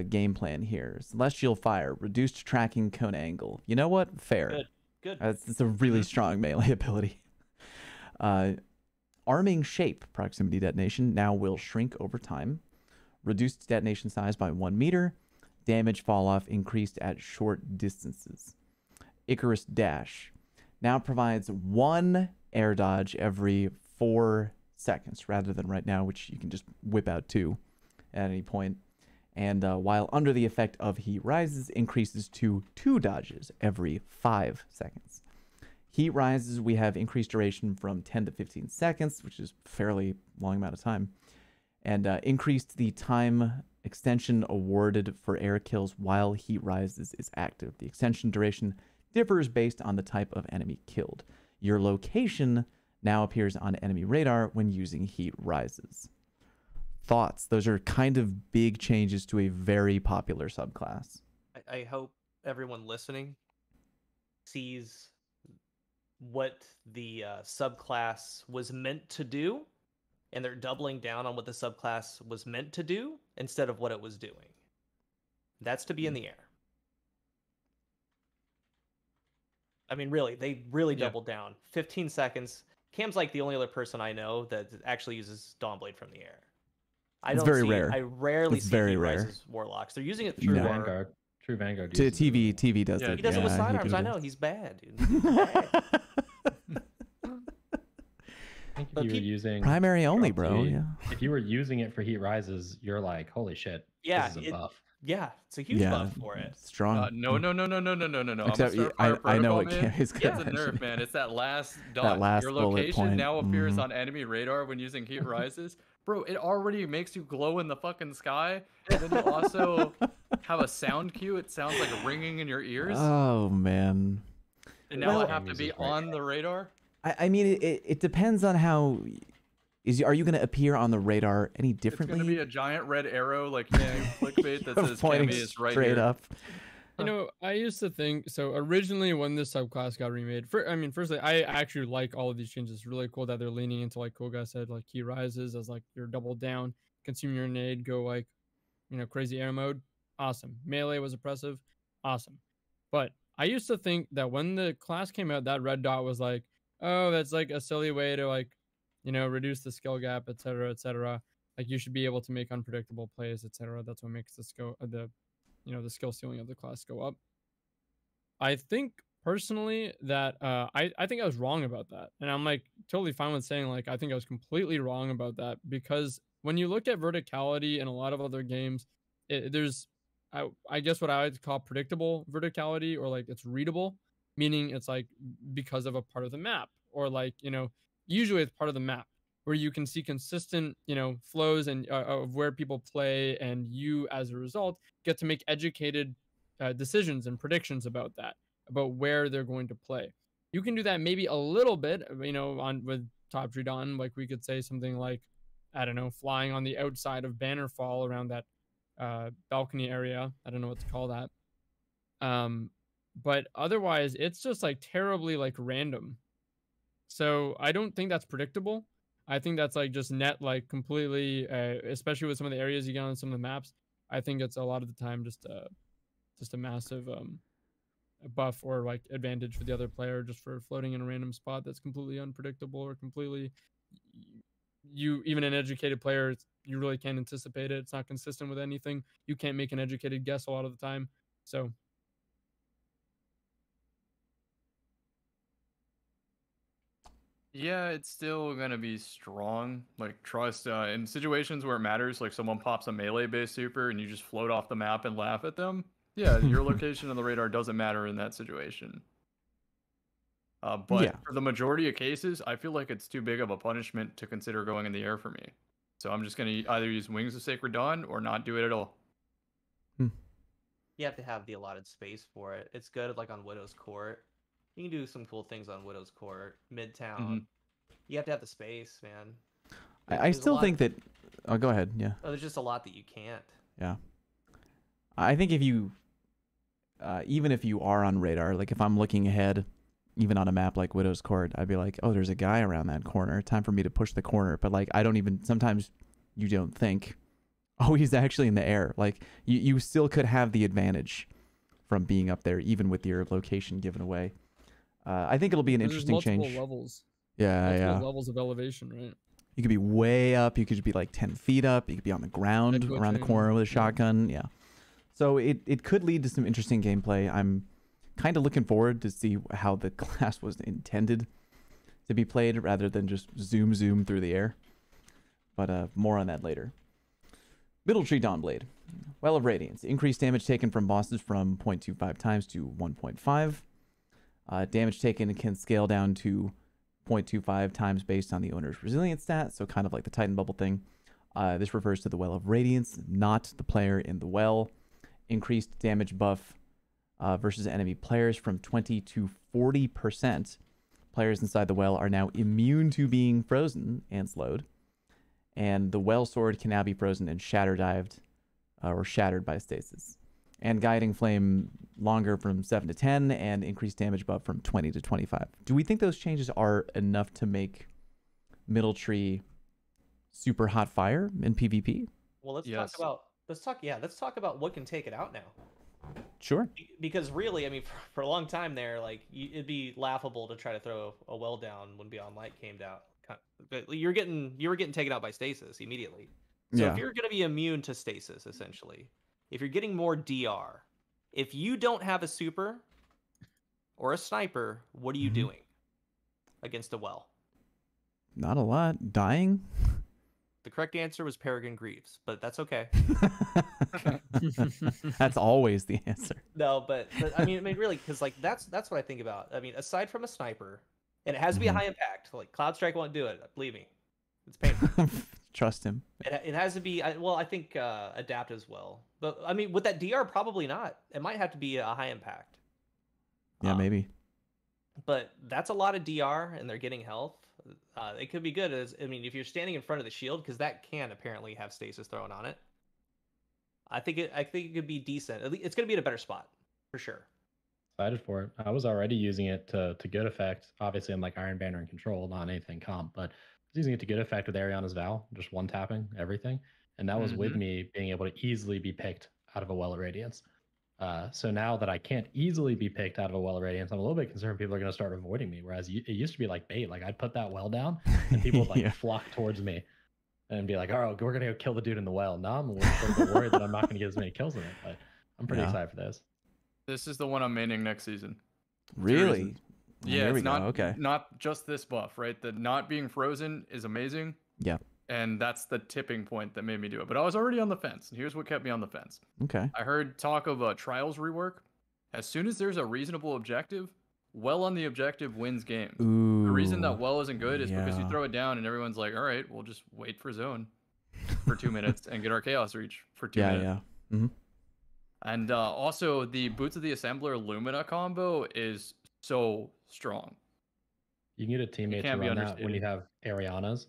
game plan here. Celestial Fire, reduced tracking cone angle. You know what? Fair. Good. Good. It's a really strong melee ability. Arming shape, proximity detonation, now will shrink over time. Reduced detonation size by 1 meter. Damage fall off increased at short distances. Icarus Dash now provides 1 air dodge every 4 seconds rather than right now, which you can just whip out 2 at any point. And while under the effect of Heat Rises, increases to 2 dodges every 5 seconds. Heat Rises, we have increased duration from 10 to 15 seconds, which is a fairly long amount of time. And increased the time extension awarded for air kills while Heat Rises is active. The extension duration differs based on the type of enemy killed. Your location now appears on enemy radar when using Heat Rises. Thoughts? Those are kind of big changes to a very popular subclass. I hope everyone listening sees what the subclass was meant to do, and they're doubling down on what the subclass was meant to do instead of what it was doing. That's to be in the air. I mean, really, they really Yeah. doubled down. 15 seconds. Cam's like the only other person I know that actually uses Dawnblade from the air. It's very rare. I rarely It's see very Heat rare. Rises Warlocks. They're using it True through Vanguard. True Vanguard. To uses it as TV, well. TV does Yeah, it. He does it with yeah, sidearms. I does. know he's bad, dude. He's bad. I think if But you were peop- using Primary only, Drop bro. T, Yeah. if you were using it for Heat Rises, you're like, holy shit, Yeah, this is a buff. Yeah, it's a huge Yeah. buff for it. Strong. No. Except I'm I know protocol, what man. Cammy's It's gonna a mention. nerf, man. It's that last dot. last Your bullet location point. now appears Mhm. on enemy radar when using Heat Rises. Bro, it already makes you glow in the fucking sky. And then you also have a sound cue. It sounds like ringing in your ears. Oh man. And now well- I have to be Uses right. on the radar. I mean, it depends on how. Are you going to appear on the radar any It's differently? gonna be a giant red arrow, like clickbait that says pointing Cammy is right straight here. up. You know, I used to think so. Originally, when this subclass got remade, firstly, I actually like all of these changes. It's really cool that they're leaning into, like Cool Guy said, like Heat Rises as like your double down, consume your nade, go like, crazy air mode. Awesome. Melee was oppressive. Awesome. But I used to think that when the class came out, that red dot was like, oh, that's like a silly way to like, reduce the skill gap, etc., etc. Like you should be able to make unpredictable plays, etc. That's what makes the skill the skill ceiling of the class go up. I think personally that I think I was wrong about that, and I'm like totally fine with saying like I think I was completely wrong about that, because when you look at verticality in a lot of other games, there's I guess what I would call predictable verticality, or like it's readable, meaning it's like because of a part of the map, or like usually it's part of the map where you can see consistent flows and of where people play, and you as a result get to make educated decisions and predictions about where they're going to play. You can do that maybe a little bit on with Top Tree Dawn, like we could say something like, I don't know, flying on the outside of Bannerfall around that balcony area. I don't know what to call that. But otherwise it's just like terribly like random. So I don't think that's predictable. I think that's like just net, like completely, especially with some of the areas you get on some of the maps. I think it's a lot of the time just a massive buff or like advantage for the other player just for floating in a random spot that's completely unpredictable or completely even an educated player, you really can't anticipate it. It's not consistent with anything. You can't make an educated guess a lot of the time. So yeah, it's still gonna be strong. Like trust in situations where it matters, like someone pops a melee based super and you just float off the map and laugh at them. Yeah, your location on the radar doesn't matter in that situation. But Yeah. for the majority of cases, I feel like it's too big of a punishment to consider going in the air for me. So I'm just gonna either use Wings of Sacred Dawn or not do it at all. You have to have the allotted space for it. It's good like on Widow's Court. You can do some cool things on Widow's Court, Midtown. You have to have the space, man. I still think that. Oh, go ahead. Yeah. There's just a lot that you can't. Yeah. I think if you, even if you are on radar, like if I'm looking ahead, even on a map like Widow's Court, I'd be like, oh, there's a guy around that corner. Time for me to push the corner. But like, I don't even, sometimes you don't think, oh, he's actually in the air. Like you still could have the advantage from being up there, even with your location given away. I think it'll be an interesting change. Levels. Yeah, Multiple levels of elevation, right? You could be way up. You could be like 10 feet up. You could be on the ground around the corner with a shotgun. Yeah. So it could lead to some interesting gameplay. I'm kind of looking forward to see how the class was intended to be played rather than just zoom through the air. But more on that later. Middletree Dawnblade. Well of Radiance. Increased damage taken from bosses from 0.25 times to 1.5. Damage taken can scale down to 0.25 times based on the owner's resilience stat, so kind of like the Titan bubble thing. This refers to the Well of Radiance, not the player in the well. Increased damage buff versus enemy players from 20 to 40%. Players inside the well are now immune to being frozen and slowed. And the well sword can now be frozen and shatter-dived or shattered by stasis. And Guiding Flame longer from 7 to 10 and increased damage buff from 20 to 25. Do we think those changes are enough to make Middletree super hot fire in PvP? Well, let's talk about what can take it out now. Sure. Because really, I mean, for a long time there, like it'd be laughable to try to throw a well down when Beyond Light came out. You were getting taken out by stasis immediately. So if you're going to be immune to stasis, essentially, if you're getting more DR, if you don't have a super or a sniper, what are you doing against a well? Not a lot. Dying? The correct answer was Peregrine Greaves, but that's okay. That's always the answer. No, but I mean, really, because like that's what I think about. I mean, aside from a sniper, and it has to be a high impact. Like Cloud Strike won't do it. Believe me, it's painful. Trust him. It has to be. Well, I think adapt as well. But I mean, with that DR, probably not. It might have to be a high impact. Yeah, maybe. But that's a lot of DR, and they're getting health. It could be good. I mean, if you're standing in front of the shield, because that can apparently have stasis thrown on it. I think it could be decent. At least it's going to be in a better spot for sure. Excited for it. I was already using it to good effect. Obviously, I'm like Iron Banner and Control, not anything comp, but I was using it to good effect with Ariana's Vow, just one tapping everything, and that was with me being able to easily be picked out of a Well of Radiance. So now that I can't easily be picked out of a Well of Radiance, I'm a little bit concerned people are going to start avoiding me. Whereas it used to be like bait. Like I'd put that well down and people would like flock towards me and be like, "Oh, we're going to go kill the dude in the well." Now I'm a little bit worried that I'm not going to get as many kills in it, but I'm pretty excited for this. This is the one I'm maining next season. Really? Yeah, it's not just this buff, right? The not being frozen is amazing. Yeah. And that's the tipping point that made me do it. But I was already on the fence. And here's what kept me on the fence. Okay. I heard talk of a Trials rework. As soon as there's a reasonable objective, well on the objective wins games. Ooh, the reason that well isn't good is because you throw it down and everyone's like, all right, we'll just wait for zone for 2 minutes and get our chaos reach for 2 minutes. Yeah. Mm-hmm. And also the Boots of the Assembler Lumina combo is so strong. You can get a teammate to run that when you have Arianas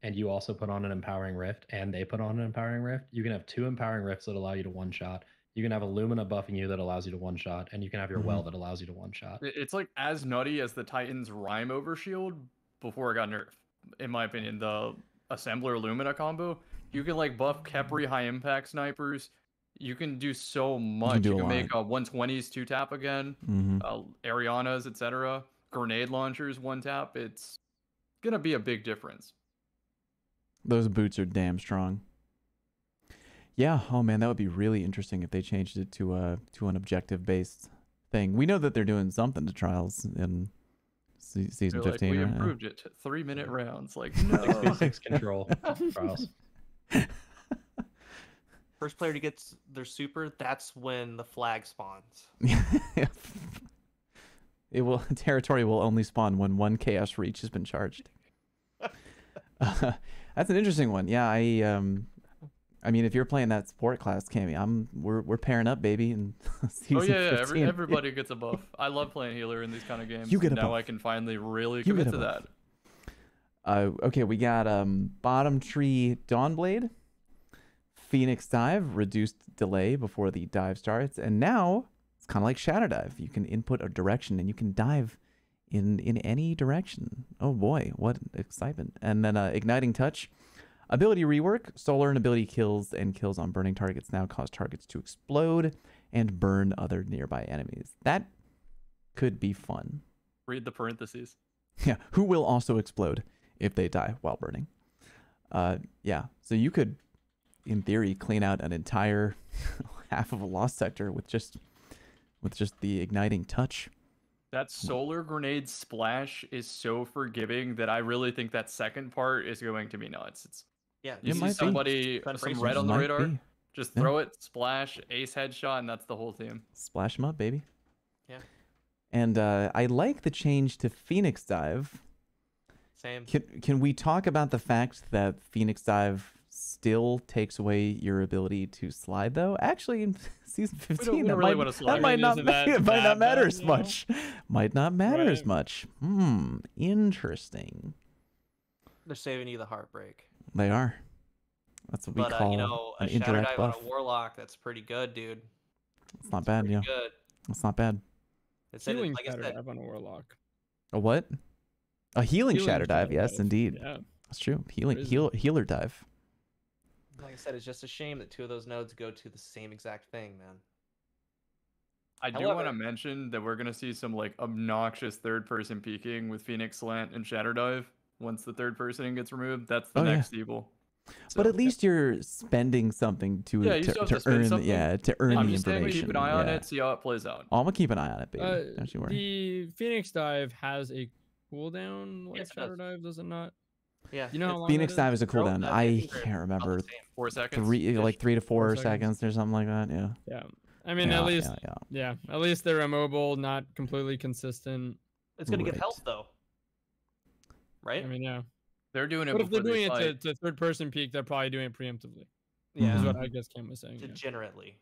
and you also put on an Empowering Rift and they put on an Empowering Rift. You can have 2 Empowering Rifts that allow you to one-shot. You can have a Lumina buffing you that allows you to one-shot, and you can have your well that allows you to one-shot. It's like as nutty as the Titan's Rhyme Overshield before it got nerfed, in my opinion. The Assembler Lumina combo, you can like buff Khepri high impact snipers. You can do so much. do You a can make lot. 120s 2-tap again, Arianas, etc. Grenade launchers 1-tap. It's gonna be a big difference. Those boots are damn strong. Yeah. Oh man, that would be really interesting if they changed it to an objective based thing. We know that they're doing something to trials in season They're 15. like, we right? improved it to 3-minute rounds. Like, no. 6v6 control trials. First player to get their super, that's when the flag spawns. It will territory will only spawn when one chaos reach has been charged. That's an interesting one. Yeah, I mean, if you're playing that support class, Cammy, we're pairing up, baby, and Oh yeah, yeah. Everybody gets a buff. I love playing healer in these kind of games. You get a now buff. I can finally really You commit get a to buff. that. Okay, we got bottom tree Dawnblade, Phoenix Dive, reduced delay before the dive starts, and now it's kind of like Shadow Dive. You can input a direction and you can dive in any direction. Oh boy, what excitement! And then igniting touch, ability rework, solar and ability kills and kills on burning targets now cause targets to explode and burn other nearby enemies. That could be fun. Read the parentheses. Yeah, who will also explode if they die while burning. Yeah, so you could, in theory, clean out an entire half of a lost sector with just the igniting touch. That solar grenade splash is so forgiving that I really think that second part is going to be nuts. It's Yeah, you It see might be. somebody Kind of some bracers. red on the Might radar, be. just Yeah. throw it, splash, ace headshot, and that's the whole theme. Splash them up, baby. Yeah. And I like the change to Phoenix Dive. Same. Can we talk about the fact that Phoenix Dive still takes away your ability to slide, though? Actually, in season 15, we that don't really might, wanna slide. that might not Isn't that it might not that matter bad, as you know? much. Might not matter as Right. much. Interesting. They're saving you the heartbreak. They are. That's what we But call you know, a an shadow indirect dive buff. on a warlock, that's pretty good, dude. It's not It's bad, pretty yeah. good. It's not bad. It said, Healing like I shadow said, dive on a warlock. A what? A healing shadow Shadow dive. Yes, indeed. Yeah. That's true. Healing Crazy. healer dive. like I said, it's just a shame that two of those nodes go to the same exact thing, man. I do want to mention that we're gonna see some like obnoxious third-person peeking with Phoenix Slant and Shatter Dive once the third person gets removed. That's the Oh, yeah. next evil. But So, at least you're spending something to Yeah, you still have to spend earn something. to earn I'm the just saying information. keep an eye on yeah. it, see how it plays out. Oh, I'm gonna keep an eye on it, baby. Don't you worry. The Phoenix dive has a cooldown like Yes, it Shadow does. Dive, does it not? Yeah. You know how long Phoenix that dive is a Throw cooldown. that I in there. can't About remember. the same. 4 seconds. 3 to 4 4 seconds or something like that. Yeah. Yeah. I mean, Yeah, at least, yeah. yeah, at least they're immobile, not completely consistent. It's gonna Right. give health though. Right? I mean, yeah. They're doing it But if they're before they doing it fight. to third person peak, they're probably doing it preemptively. yeah. Is Mhm. what I guess Cam was saying. Yeah. Degenerately.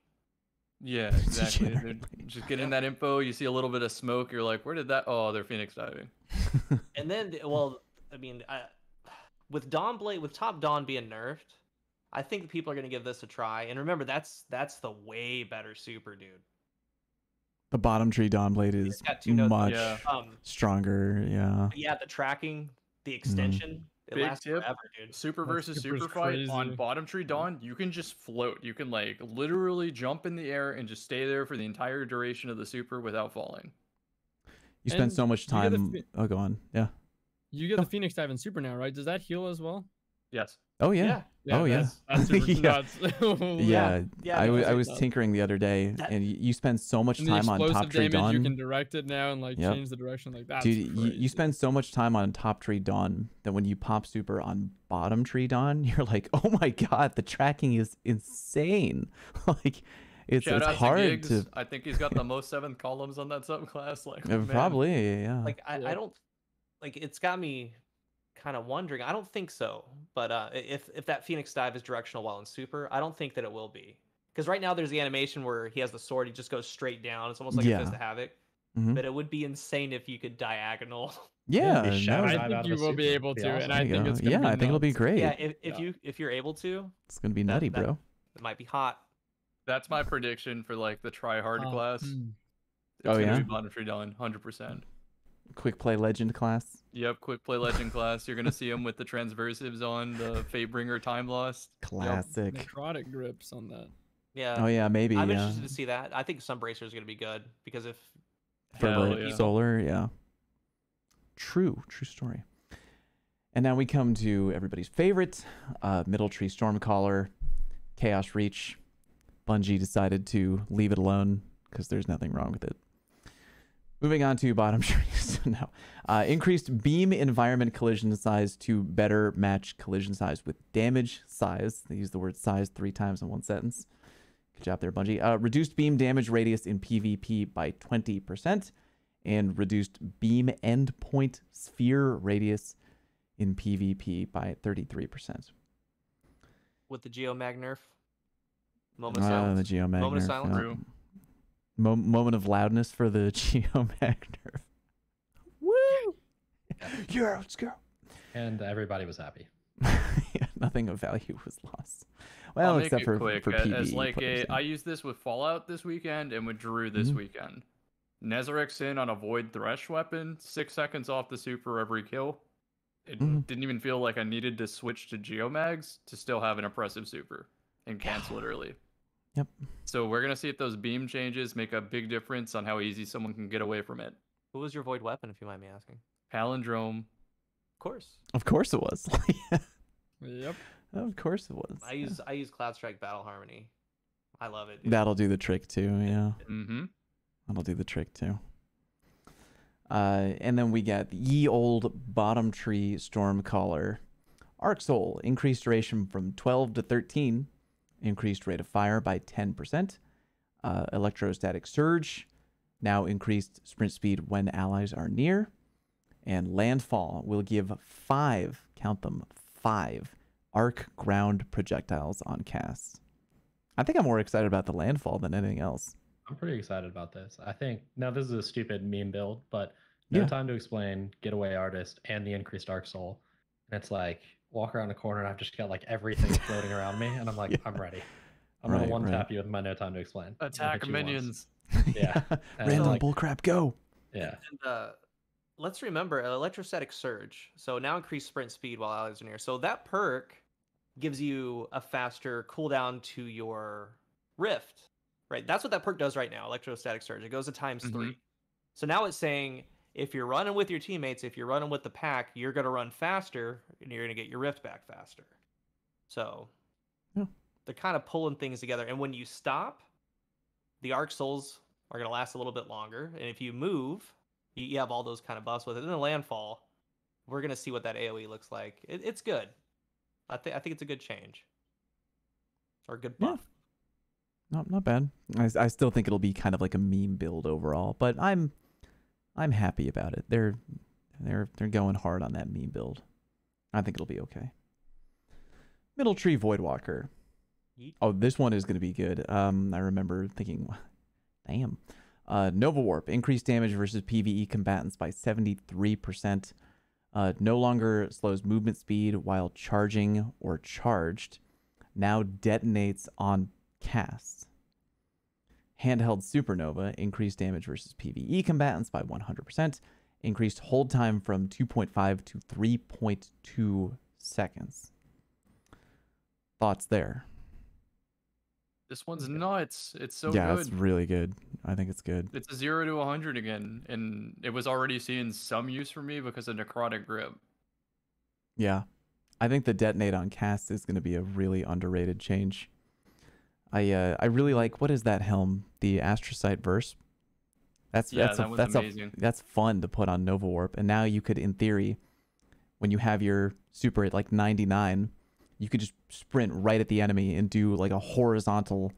Yeah, exactly. They're Degenerately. just getting that info. You see a little bit of smoke. You're like, where did that? Oh, they're Phoenix diving. And then, well, I mean, with Dawnblade, with Top Dawn being nerfed, I think that people are gonna give this a try. And remember, that's the way better super, dude. The bottom tree Dawnblade is It's got 2 nodes. much Yeah. stronger. Yeah. Yeah, the tracking, the extension, it Big lasts tip. forever, dude. Super That versus super's super fight on crazy. Bottom Tree Dawn, you can just float. You can like literally jump in the air and just stay there for the entire duration of the super without falling. You spend And so much you get a time. fe- Oh, go on. Yeah. You get the Phoenix dive in super now, right? Does that heal as well? Yes. Oh yeah. Oh, yeah. That's super Yeah. nuts. Yeah. Yeah, I because was it does. tinkering the other day, That- and you spend so much And the time on explosive top tree damage, Dawn. you can direct it now and like Yep. change the direction. Like that's Dude, you crazy. spend so much time on top tree Dawn that when you pop super on bottom tree Dawn, you're like, oh my god, the tracking is insane. Like, it's Shout out hard to Giggs. to I think he's got the most 7th columns on that subclass. Like, man. probably, yeah. Like I Yeah. don't like it's got me kind of wondering. I don't think so, but if that Phoenix dive is directional while in super, I don't think that it will be. Because right now there's the animation where he has the sword, he just goes straight down. It's almost like Yeah. a Fist of Havoc. Mhm. But it would be insane if you could diagonal. Yeah, be no, shadow I dive out think of you the will be super. able Be to, awesome. and there I you think go. it's gonna Yeah, be I think it'll be nuts. great. Yeah, if Yeah. you're able to, It's gonna be that- nutty, that- bro. it might be hot. That's my prediction for like the try hard class. It's Oh, gonna yeah? be Bottom Tree Dawn, 100%. Quick play legend class. Yep, quick play legend class. You're gonna see him with the transversives on, the Fatebringer time lost. Classic. Necrotic grips on that. Yeah. Oh yeah, maybe. I'm yeah. interested to see that. I think Sunbracer is going to be good because if For Hell the yeah. solar, yeah. True story. And now we come to everybody's favorite, Middletree Stormcaller, Chaos Reach. Bungie decided to leave it alone because there's nothing wrong with it. Moving on to bottom trees. No. Increased beam environment collision size to better match collision size with damage size. They use the word size 3 times in one sentence. Good job there, Bungie. Reduced beam damage radius in PvP by 20%. And reduced beam endpoint sphere radius in PvP by 33%. with the Geomag nerf. Moment of silence. The Geomag Moment of nerf, silence. yeah. True. Moment of loudness for the Geomag nerf. Woo! Yeah, let's go. And everybody was happy. Yeah, nothing of value was lost. Well, I'll except make for it quick. for As PvE like players, yeah. I used this with Fallout this weekend and with Drew this Mhm. weekend. Nezarec Sin on a Void Thresh weapon, 6 seconds off the super every kill. It Mhm. didn't even feel like I needed to switch to Geomags to still have an impressive super and cancel it early. Yep. So we're gonna see if those beam changes make a big difference on how easy someone can get away from it. What was your void weapon, if you mind me asking? Palindrome. Of course. Of course it was. Yep. Of course it was. I use Cloud Strike Battle Harmony. I love it. Yeah. Dude. That'll do the trick too. Yeah. Mm-hmm. That'll do the trick too. And then we got the ye old bottom tree Stormcaller. Arc Soul, increased duration from 12 to 13. Increased rate of fire by 10%. Electrostatic Surge, now increased sprint speed when allies are near. And Landfall will give 5, count them, 5 arc ground projectiles on casts. I think I'm more excited about the Landfall than anything else. I'm pretty excited about this. I think now this is a stupid meme build, but no Yeah. time to explain, getaway artist, and the increased arc soul. And it's like walk around the corner and I've just got like everything floating around me, and I'm like, Yeah. I'm ready. I'm Right, gonna one right. tap you with my no time to explain. I'll Attack hit you once. minions. Yeah. And Random like- bullcrap, go. Yeah. And let's remember Electrostatic Surge. So now increased sprint speed while allies are near. So that perk gives you a faster cooldown to your Rift, right? That's what that perk does right now, Electrostatic Surge. It goes to times 3. So now it's saying if you're running with your teammates, if you're running with the pack, you're going to run faster and you're going to get your Rift back faster. So Yeah. they're kind of pulling things together. And when you stop, the Arc Souls are going to last a little bit longer. And if you move, you have all those kind of buffs with it. In the Landfall, we're going to see what that AoE looks like. It's good. I think it's a good change. Or a good Yeah. buff. Not bad. I still think it'll be kind of like a meme build overall, but I'm happy about it. They're going hard on that meme build. I think it'll be okay. Middletree Voidwalker. Yeet. Oh, this one is going to be good. I remember thinking, damn. Nova Warp, increased damage versus PvE combatants by 73%. No longer slows movement speed while charging or charged. Now detonates on casts. Handheld Supernova, increased damage versus PvE combatants by 100%. Increased hold time from 2.5 to 3.2 seconds. Thoughts there? This one's nuts. It's so yeah, good. it's really good. I think it's good. It's a 0 to 100 again, and it was already seeing some use for me because of Necrotic Grip. Yeah. I think the detonate on cast is going to be a really underrated change. I really like, what is that helm? The Astrocyte Verse? That's amazing. That's fun to put on Nova Warp. And now you could, in theory, when you have your super at like 99, you could just sprint right at the enemy and do like a horizontal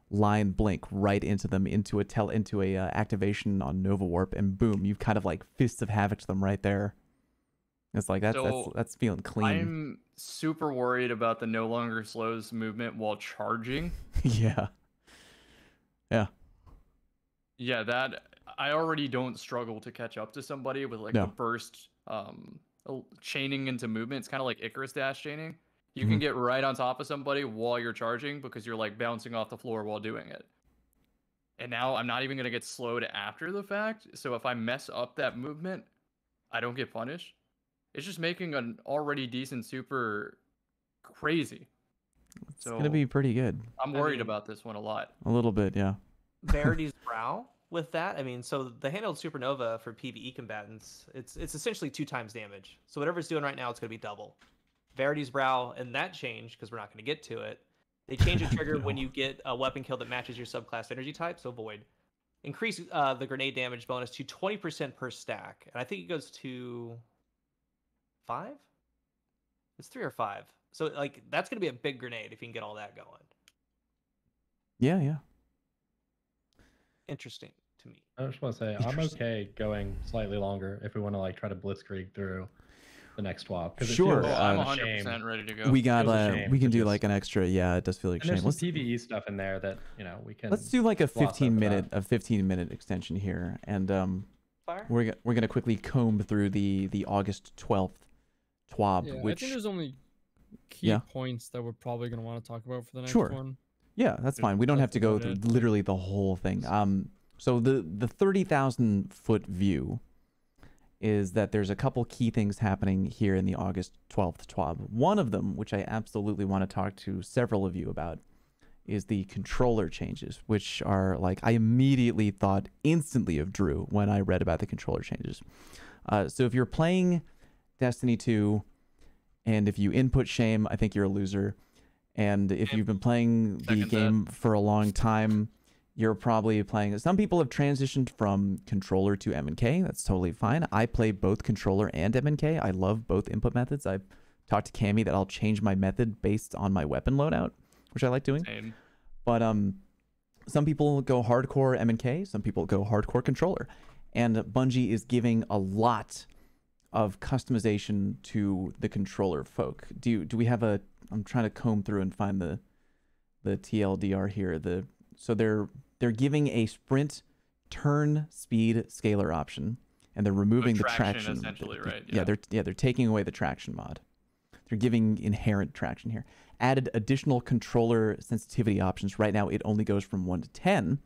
line blink right into them into a activation on Nova Warp, and boom, you've kind of like Fists of Havoc to them right there. It's like that's feeling clean. I'm super worried about the no longer slows movement while charging. Yeah. Yeah, that I already don't struggle to catch up to somebody with like No. the burst chaining into movement. It's kind of like Icarus dash chaining. You Mhm. can get right on top of somebody while you're charging because you're like bouncing off the floor while doing it. And now I'm not even going to get slowed after the fact. So if I mess up that movement, I don't get punished. It's just making an already decent super crazy. It's gonna be pretty good. I'm worried about this one a lot. A little bit, yeah. Verity's Brow with that. I mean, so the handheld supernova for PvE combatants, it's essentially 2 times damage. So whatever it's doing right now, it's going to be double. Verity's Brow, and that change, because we're not going to get to it, they change a trigger when you get a weapon kill that matches your subclass energy type, so Void. Increase the grenade damage bonus to 20% per stack. And I think it goes to 5? It's 3 or 5. So, like, that's going to be a big grenade if you can get all that going. Yeah, yeah. Interesting to me. I just want to say I'm okay going slightly longer if we want to like try to blitzkrieg through the next swap. Sure, I'm 100% ready to go. We got we can do like an extra. Yeah, it does feel like and shame. there's some PvE stuff in there that we can. Let's do like a 15-minute extension here, and we're gonna quickly comb through the August 12th TWAB. Yeah, which I think there's only key points that we're probably gonna want to talk about for the next one. Yeah, that's fine. We don't have to go through literally the whole thing. So the 30,000 foot view is that there's a couple key things happening here in the August 12th TWAB. One of them, which I absolutely want to talk to several of you about, is the controller changes, which are like, I immediately thought instantly of Drew when I read about the controller changes. So if you're playing Destiny 2 and if you input shame, I think you're a loser. And if you've been playing the game for a long time, you're probably playing. Some people have transitioned from controller to M&K. That's totally fine. I play both controller and M&K. I love both input methods. I've talked to Cammy that I'll change my method based on my weapon loadout, which I like doing. Same. But some people go hardcore M&K. Some people go hardcore controller. And Bungie is giving a lot of customization to the controller folk. Do we have a? I'm trying to comb through and find the TLDR here. So they're giving a sprint turn speed scalar option, and they're removing the traction. Essentially, right? Yeah, they're taking away the traction mod. They're giving inherent traction here. Added additional controller sensitivity options. Right now, it only goes from 1 to 10,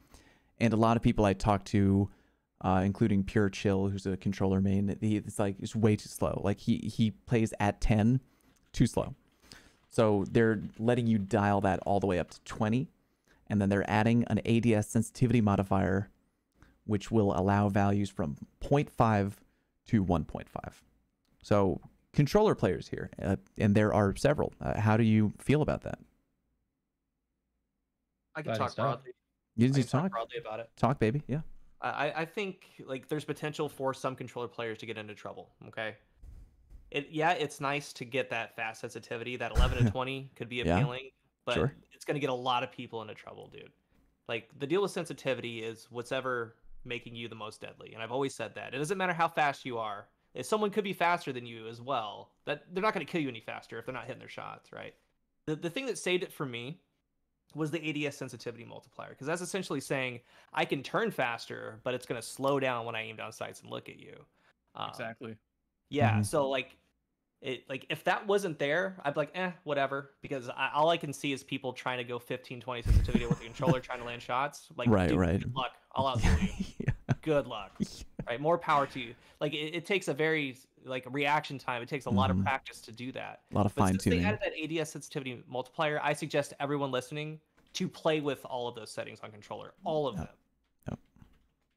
and a lot of people I talked to, including Pure Chill, who's a controller main, it's way too slow. Like he plays at 10, too slow. So they're letting you dial that all the way up to 20, and then they're adding an ADS sensitivity modifier, which will allow values from 0.5 to 1.5. So controller players here, and there are several. How do you feel about that? I can talk broadly. You just talk broadly about it. Talk, baby. Yeah. I think like there's potential for some controller players to get into trouble. Okay. It's nice to get that fast sensitivity. That 11 to 20 could be appealing, but it's going to get a lot of people into trouble, dude. Like, the deal with sensitivity is what's ever making you the most deadly, and I've always said that. It doesn't matter how fast you are. If someone could be faster than you as well, that they're not going to kill you any faster if they're not hitting their shots, right? The thing that saved it for me was the ADS sensitivity multiplier, because that's essentially saying I can turn faster, but it's going to slow down when I aim down sights and look at you. Exactly. Yeah, so if that wasn't there, I'd be like, whatever, because all I can see is people trying to go 15-20 sensitivity with the controller trying to land shots. Like, right. Good luck. I'll outdo you. Good luck. Right, more power to you. Like, it takes a very reaction time. It takes a lot of practice to do that. A lot of fine tuning. They added that ADS sensitivity multiplier. I suggest everyone listening to play with all of those settings on controller, all of them.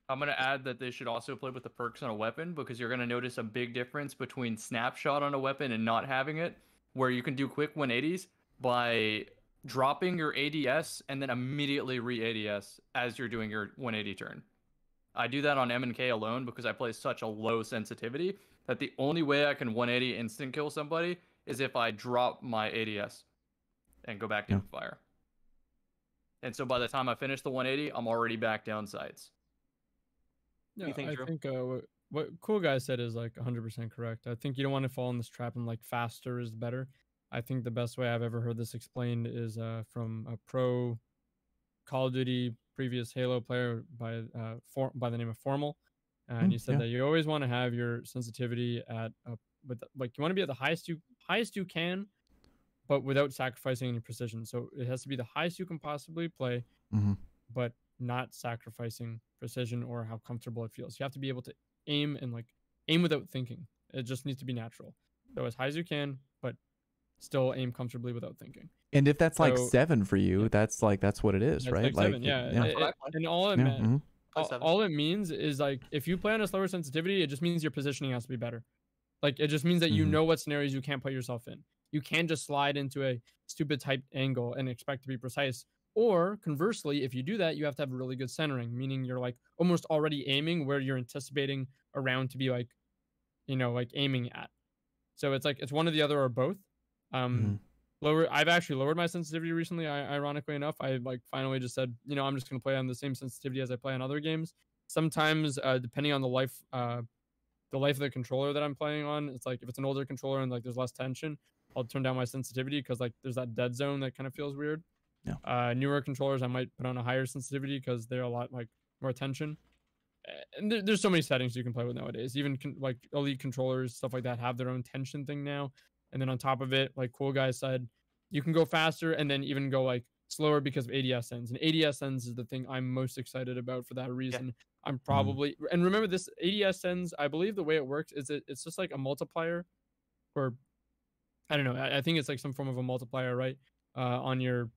I'm going to add that they should also play with the perks on a weapon, because you're going to notice a big difference between snapshot on a weapon and not having it, where you can do quick 180s by dropping your ADS and then immediately re-ADS as you're doing your 180 turn. I do that on M&K alone because I play such a low sensitivity that the only way I can 180 instant kill somebody is if I drop my ADS and go back to fire. And so by the time I finish the 180, I'm already back down sights. Yeah, I think what Cool Guy said is 100% correct. I think you don't want to fall in this trap and faster is better. I think the best way I've ever heard this explained is from a pro Call of Duty previous Halo player by the name of Formal, and he said that you always want to have your sensitivity at you want to be at the highest you can, but without sacrificing any precision. So it has to be the highest you can possibly play, but not sacrificing precision or how comfortable it feels. You have to be able to aim and aim without thinking. It just needs to be natural. So as high as you can, but still aim comfortably without thinking. And if that's like So- 7 for you, that's what it is, That's right? like 7, yeah. yeah. That's what I play. And all it Yeah, meant, mhm. Play 7. all it means is like if you play on a slower sensitivity, it just means your positioning has to be better. Like it just means that you Mhm. know what scenarios you can't put yourself in. You can't just slide into a stupid type angle and expect to be precise. Or conversely, if you do that, you have to have really good centering, meaning you're like almost already aiming where you're anticipating a round to be like, like aiming at. So it's like it's one or the other or both. Mhm. I've actually lowered my sensitivity recently. Ironically enough, I like finally just said, I'm just gonna play on the same sensitivity as I play on other games. Sometimes, depending on the life of the controller that I'm playing on, it's like if it's an older controller and like there's less tension, I'll turn down my sensitivity because like there's that dead zone that kind of feels weird. Yeah. Newer controllers I might put on a higher sensitivity because they're a lot like more tension. And there's so many settings you can play with nowadays. Even like elite controllers, stuff like that, have their own tension thing now. And then on top of it, like Cool Guy said, you can go faster and then even go like slower because of ADS ends. And ADS ends is the thing I'm most excited about for that reason. Yeah. I'm probably and remember this ADS ends. I believe the way it works is it's just like a multiplier, or I don't know. I think it's like some form of a multiplier, right? On your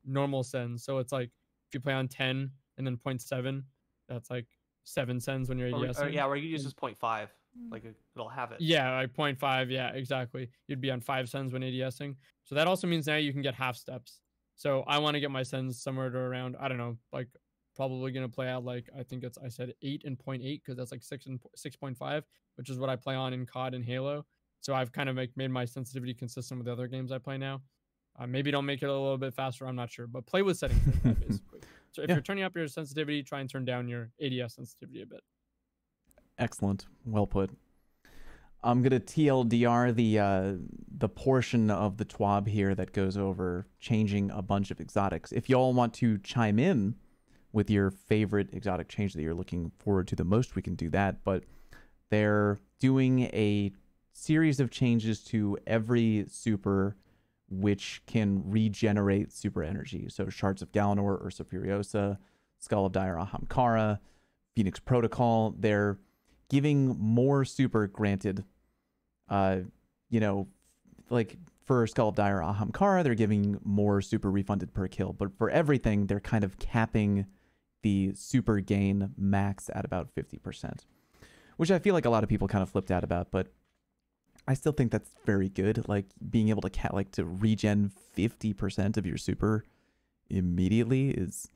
normal sends. So it's like if you play on 10 and then 0.7, that's like 7 sends when you're ADS. Yeah, where you use this 0.5, like it'll have it. Yeah, like 0.5. Yeah, exactly. You'd be on 5 sends when ADSing. So that also means now you can get half steps. So I want to get my sends somewhere to around, I don't know, like probably gonna play out like I said 8 and 0.8 because that's like 6 and 6.5, which is what I play on in COD and Halo. So I've kind of made my sensitivity consistent with the other games I play now. Maybe don't make it a little bit faster, I'm not sure, but play with settings like that, basically. So if you're turning up your sensitivity, try and turn down your ADS sensitivity a bit. Excellent. Well put. I'm gonna TLDR the portion of the TWAB here that goes over changing a bunch of exotics. If y'all want to chime in with your favorite exotic change that you're looking forward to the most, we can do that. But they're doing a series of changes to every super which can regenerate super energy. So Shards of Galanor, Ursa Furiosa, Skull of Dire Ahamkara, Phoenix Protocol, they're giving more super granted. Like for Skull of Dire Ahamkara, they're giving more super refunded per kill. But for everything, they're kind of capping the super gain max at about 50%, which I feel like a lot of people kind of flipped out about, but I still think that's very good. Like being able to regen 50% of your super immediately is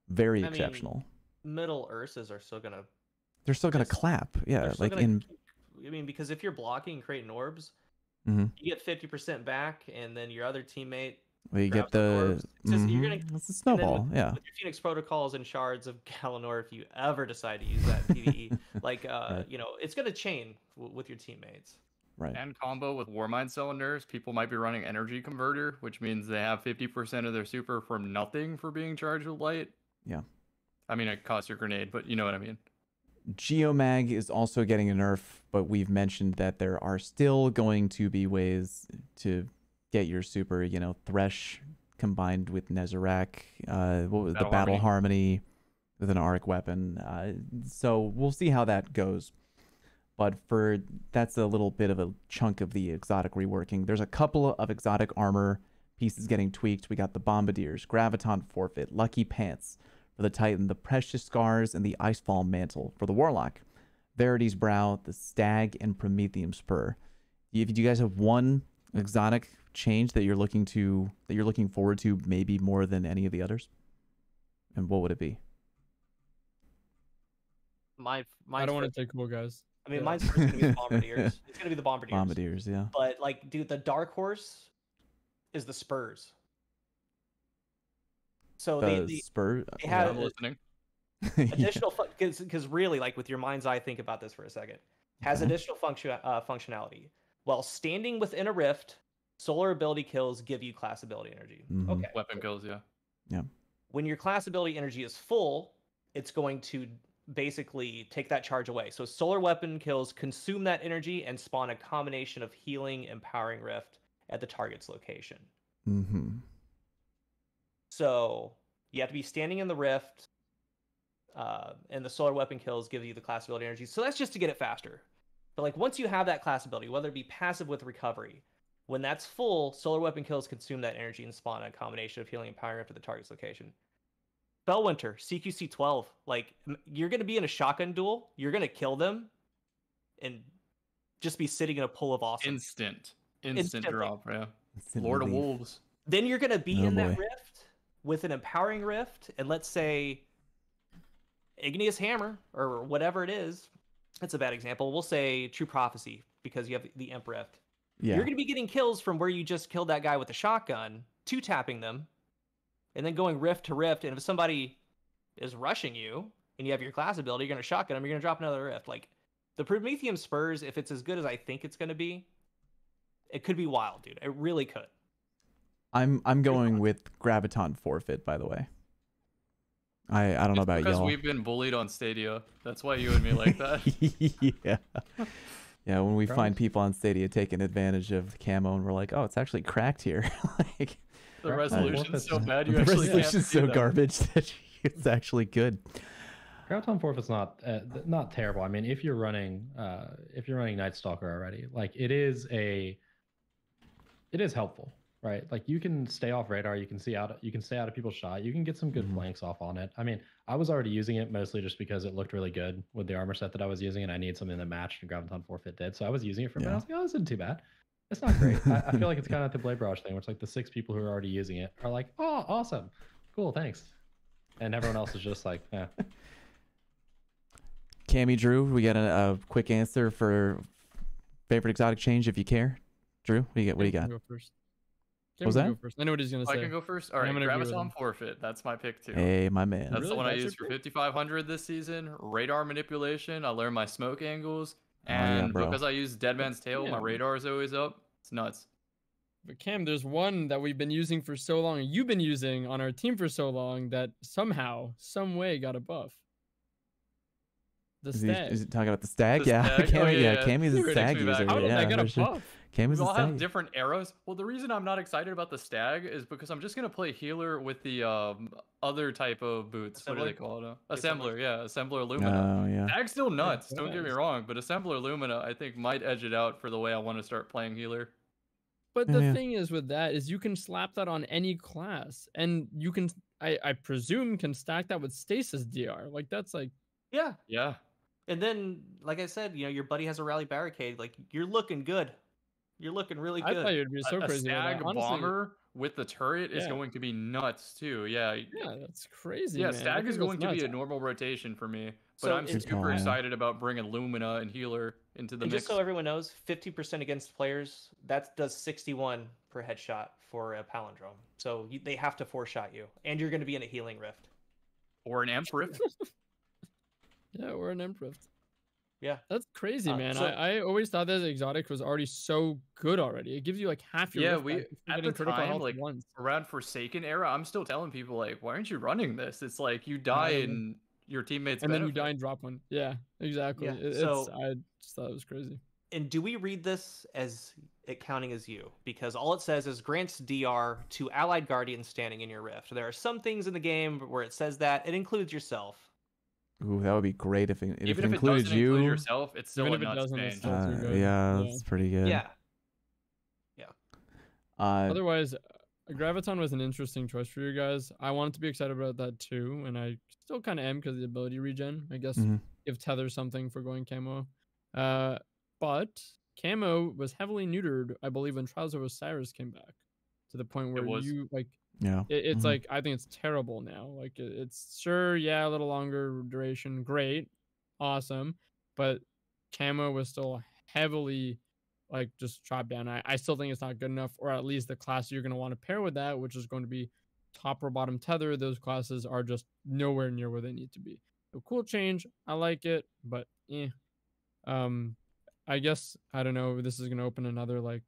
very exceptional. Middle Ursas are still gonna. They're still gonna clap, yeah. Like because if you're blocking and creating orbs, you get 50% back, and then your other teammate. Well, you get the. You're gonna. It's a snowball, with your Phoenix Protocols and Shards of Galanor, if you ever decide to use that PvE, right. It's gonna chain with your teammates. Right. And combo with Warmind cylinders, people might be running Energy Converter, which means they have 50% of their super from nothing for being charged with light. Yeah. I mean, it costs your grenade, but you know what I mean. Geomag is also getting a nerf, but we've mentioned that there are still going to be ways to get your super, Thresh combined with Nezarec, the Battle Harmony with an arc weapon. So we'll see how that goes. But that's a little bit of a chunk of the exotic reworking. There's a couple of exotic armor pieces getting tweaked. We got the Bombardiers, Graviton Forfeit, Lucky Pants for the Titan, the Precious Scars, and the Icefall Mantle for the Warlock, Verity's Brow, the Stag, and Prometheum Spur. Do you guys have one exotic change that you're looking forward to maybe more than any of the others? And what would it be? I don't want to take Cool Guys. I mean, mine's first going to be the Bombardiers. It's going to be the Bombardiers. Bombardiers, yeah. But, dude, the dark horse is the Spurs. So the Spurs? They have I'm listening. additional... Because really, with your mind's eye, think about this for a second. Has additional functionality. While standing within a rift, solar ability kills give you class ability energy. Okay. Weapon kills, yeah. Yeah. When your class ability energy is full, it's going to basically take that charge away. So solar weapon kills consume that energy and spawn a combination of healing and powering rift at the target's location. So you have to be standing in the rift, and the solar weapon kills give you the class ability energy. So that's just to get it faster. But once you have that class ability, whether it be passive with recovery, When that's full, solar weapon kills consume that energy and spawn a combination of healing and powering up to the target's location. Bellwinter, CQC 12. Like, you're going to be in a shotgun duel, you're going to kill them, and just be sitting in a pool of awesome. Instant Instantly. drop, yeah. Instantly Lord of leave. Wolves. Then you're going to be Oh, in that boy. rift with an empowering rift, and let's say Igneous Hammer, or whatever it is. That's a bad example. We'll say True Prophecy, because you have the Imp rift. Yeah. You're going to be getting kills from where you just killed that guy with the shotgun, 2-tapping them, and then going rift to rift. And if somebody is rushing you and you have your class ability, you're going to shotgun them, you're going to drop another rift. Like, the Prometheum Spurs, if it's as good as I think it's going to be, it could be wild, dude. It really could. I'm going with Graviton Forfeit, by the way. I don't know about Because y'all. we've been bullied on Stadia. That's why you and me like that. Yeah. Yeah, when we Right. find people on Stadia taking advantage of the camo and we're like, oh, it's actually cracked here. Like, The Right. resolution's so bad you the actually can't resolution's see so them. garbage that it's actually good. Graviton Forfeit's not terrible. I mean, if you're running Night Stalker already, like it is helpful, right? Like you can stay off radar, you can stay out of people's shot, you can get some good Mhm. flanks off on it. I mean, I was already using it mostly just because it looked really good with the armor set that I was using, and I needed something that matched, and Graviton Forfeit did. So I was using it for a bit. I Yeah. was like, oh, this isn't too bad. It's not great. I feel like it's kind of like the Blade Barrage thing, where it's like the 6 people who are already using it are like, oh, awesome, cool, thanks, and everyone else is just like, eh. Cammy, Drew, we got a quick answer for favorite exotic change if you care. Drew, what do you got? What do you got? Go first. What was Cam can that? Go first. I know what he's gonna I say. can go first. All right, I'm gonna agree with Graviton him. Forfeit. That's my pick too. Hey, my man. That's Really? the one I That's your used for pick? 5500 this season. Radar manipulation. I learned my smoke angles, Oh, yeah, and bro. because I use Dead Man's Tail, my Yeah. radar is always up. It's nuts. But Cam, there's one that we've been using for so long, and you've been using on our team for so long that somehow, some way, got a buff. The Is stag. he talking about the stag? The Yeah, stag? Cammy, Oh, yeah, yeah. Cammy's a It takes stag me back. user. How did Yeah, I get a for sure. buff? Cammy's We a all have stag. different arrows. Well, the reason I'm not excited about the stag is because I'm just gonna play healer with the other type of boots. What do they Assembler? call it? The Assembler, yeah, Assembler Lumina. Oh, yeah. Stag's still nuts. so Don't get me nice. wrong, but Assembler Lumina I think might edge it out for the way I want to start playing healer. But Yeah, the yeah. thing is with that is you can slap that on any class, and you can, I presume, can stack that with Stasis DR. Like that's like, Yeah. Yeah. And then, like I said, your buddy has a rally barricade. Like, you're looking good. You're looking really I good. thought you'd be so a crazy. About stag that. Honestly, bomber with the turret is Yeah. going to be nuts too. Yeah. yeah, that's crazy. Yeah, man. I stag think is that's going to be nuts. a normal rotation for me, but So I'm it's- Good call, super yeah. excited about bringing Lumina and healer into the And mix. just so everyone knows, 50% against players, that does 61 per headshot for a palindrome. So they have to 4-shot you. And you're going to be in a healing rift. Or an Empress. Yeah, or an Empress. Yeah. That's crazy, man. so- I always thought that exotic was already so good already. It gives you like half your Yeah, rift we- back if you're at getting the critical time, health like, once. Around Forsaken era, I'm still telling people like, why aren't you running this? It's like you die know. and your teammates And then you benefit. die and drop one. Yeah, exactly. Yeah, It's so- I just thought it was crazy. And do we read this as it counting as you? Because all it says is grants DR to allied guardians standing in your rift. There are some things in the game where it says that. It includes yourself. Ooh, that would be great if it Even if it included doesn't you. include yourself, it's still Even a if it nuts doesn't, it's change. still too good. Yeah, Yeah. that's pretty good. Yeah. Otherwise, Graviton was an interesting choice for you guys. I wanted to be excited about that too, and I still kind of am because of the ability regen. I guess Mhm. give Tether something for going camo. But camo was heavily neutered, I believe, when Trials of Osiris came back, to the point where was. you like Yeah. it's Mhm. like I think it's terrible now. Like it's sure, yeah, a little longer duration, great, awesome, but camo was still heavily like just chopped down. I still think it's not good enough, or at least the class you're going to want to pair with that, which is going to be top or bottom tether. Those classes are just nowhere near where they need to be. A cool change, I like it, but I guess I don't know. This is going to open another like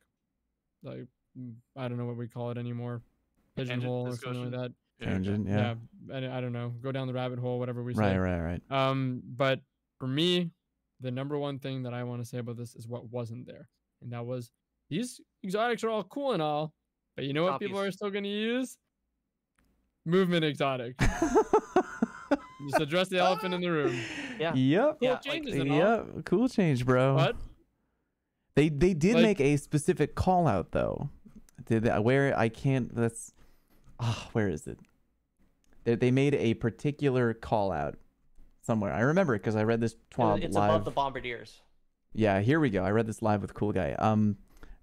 I don't know what we call it anymore, pigeonhole or something like that. Tangent, yeah. I don't know. Go down the rabbit hole, whatever we Right, say. right. But for me, the number one thing that I want to say about this is what wasn't there, and that was these exotics are all cool and all, but you know what people Copies. are still going to use? Movement exotic. Just address the elephant in the room. Yeah. Yep. Cool Yeah, like, changes and all. Yep. Cool change, bro. But They did Like- make a specific call out though. Where I can't. That's where is it? They made a particular call out somewhere. I remember it because I read this TWAB It's live. above the bombardiers. Yeah, here we go. I read this live with Cool Guy.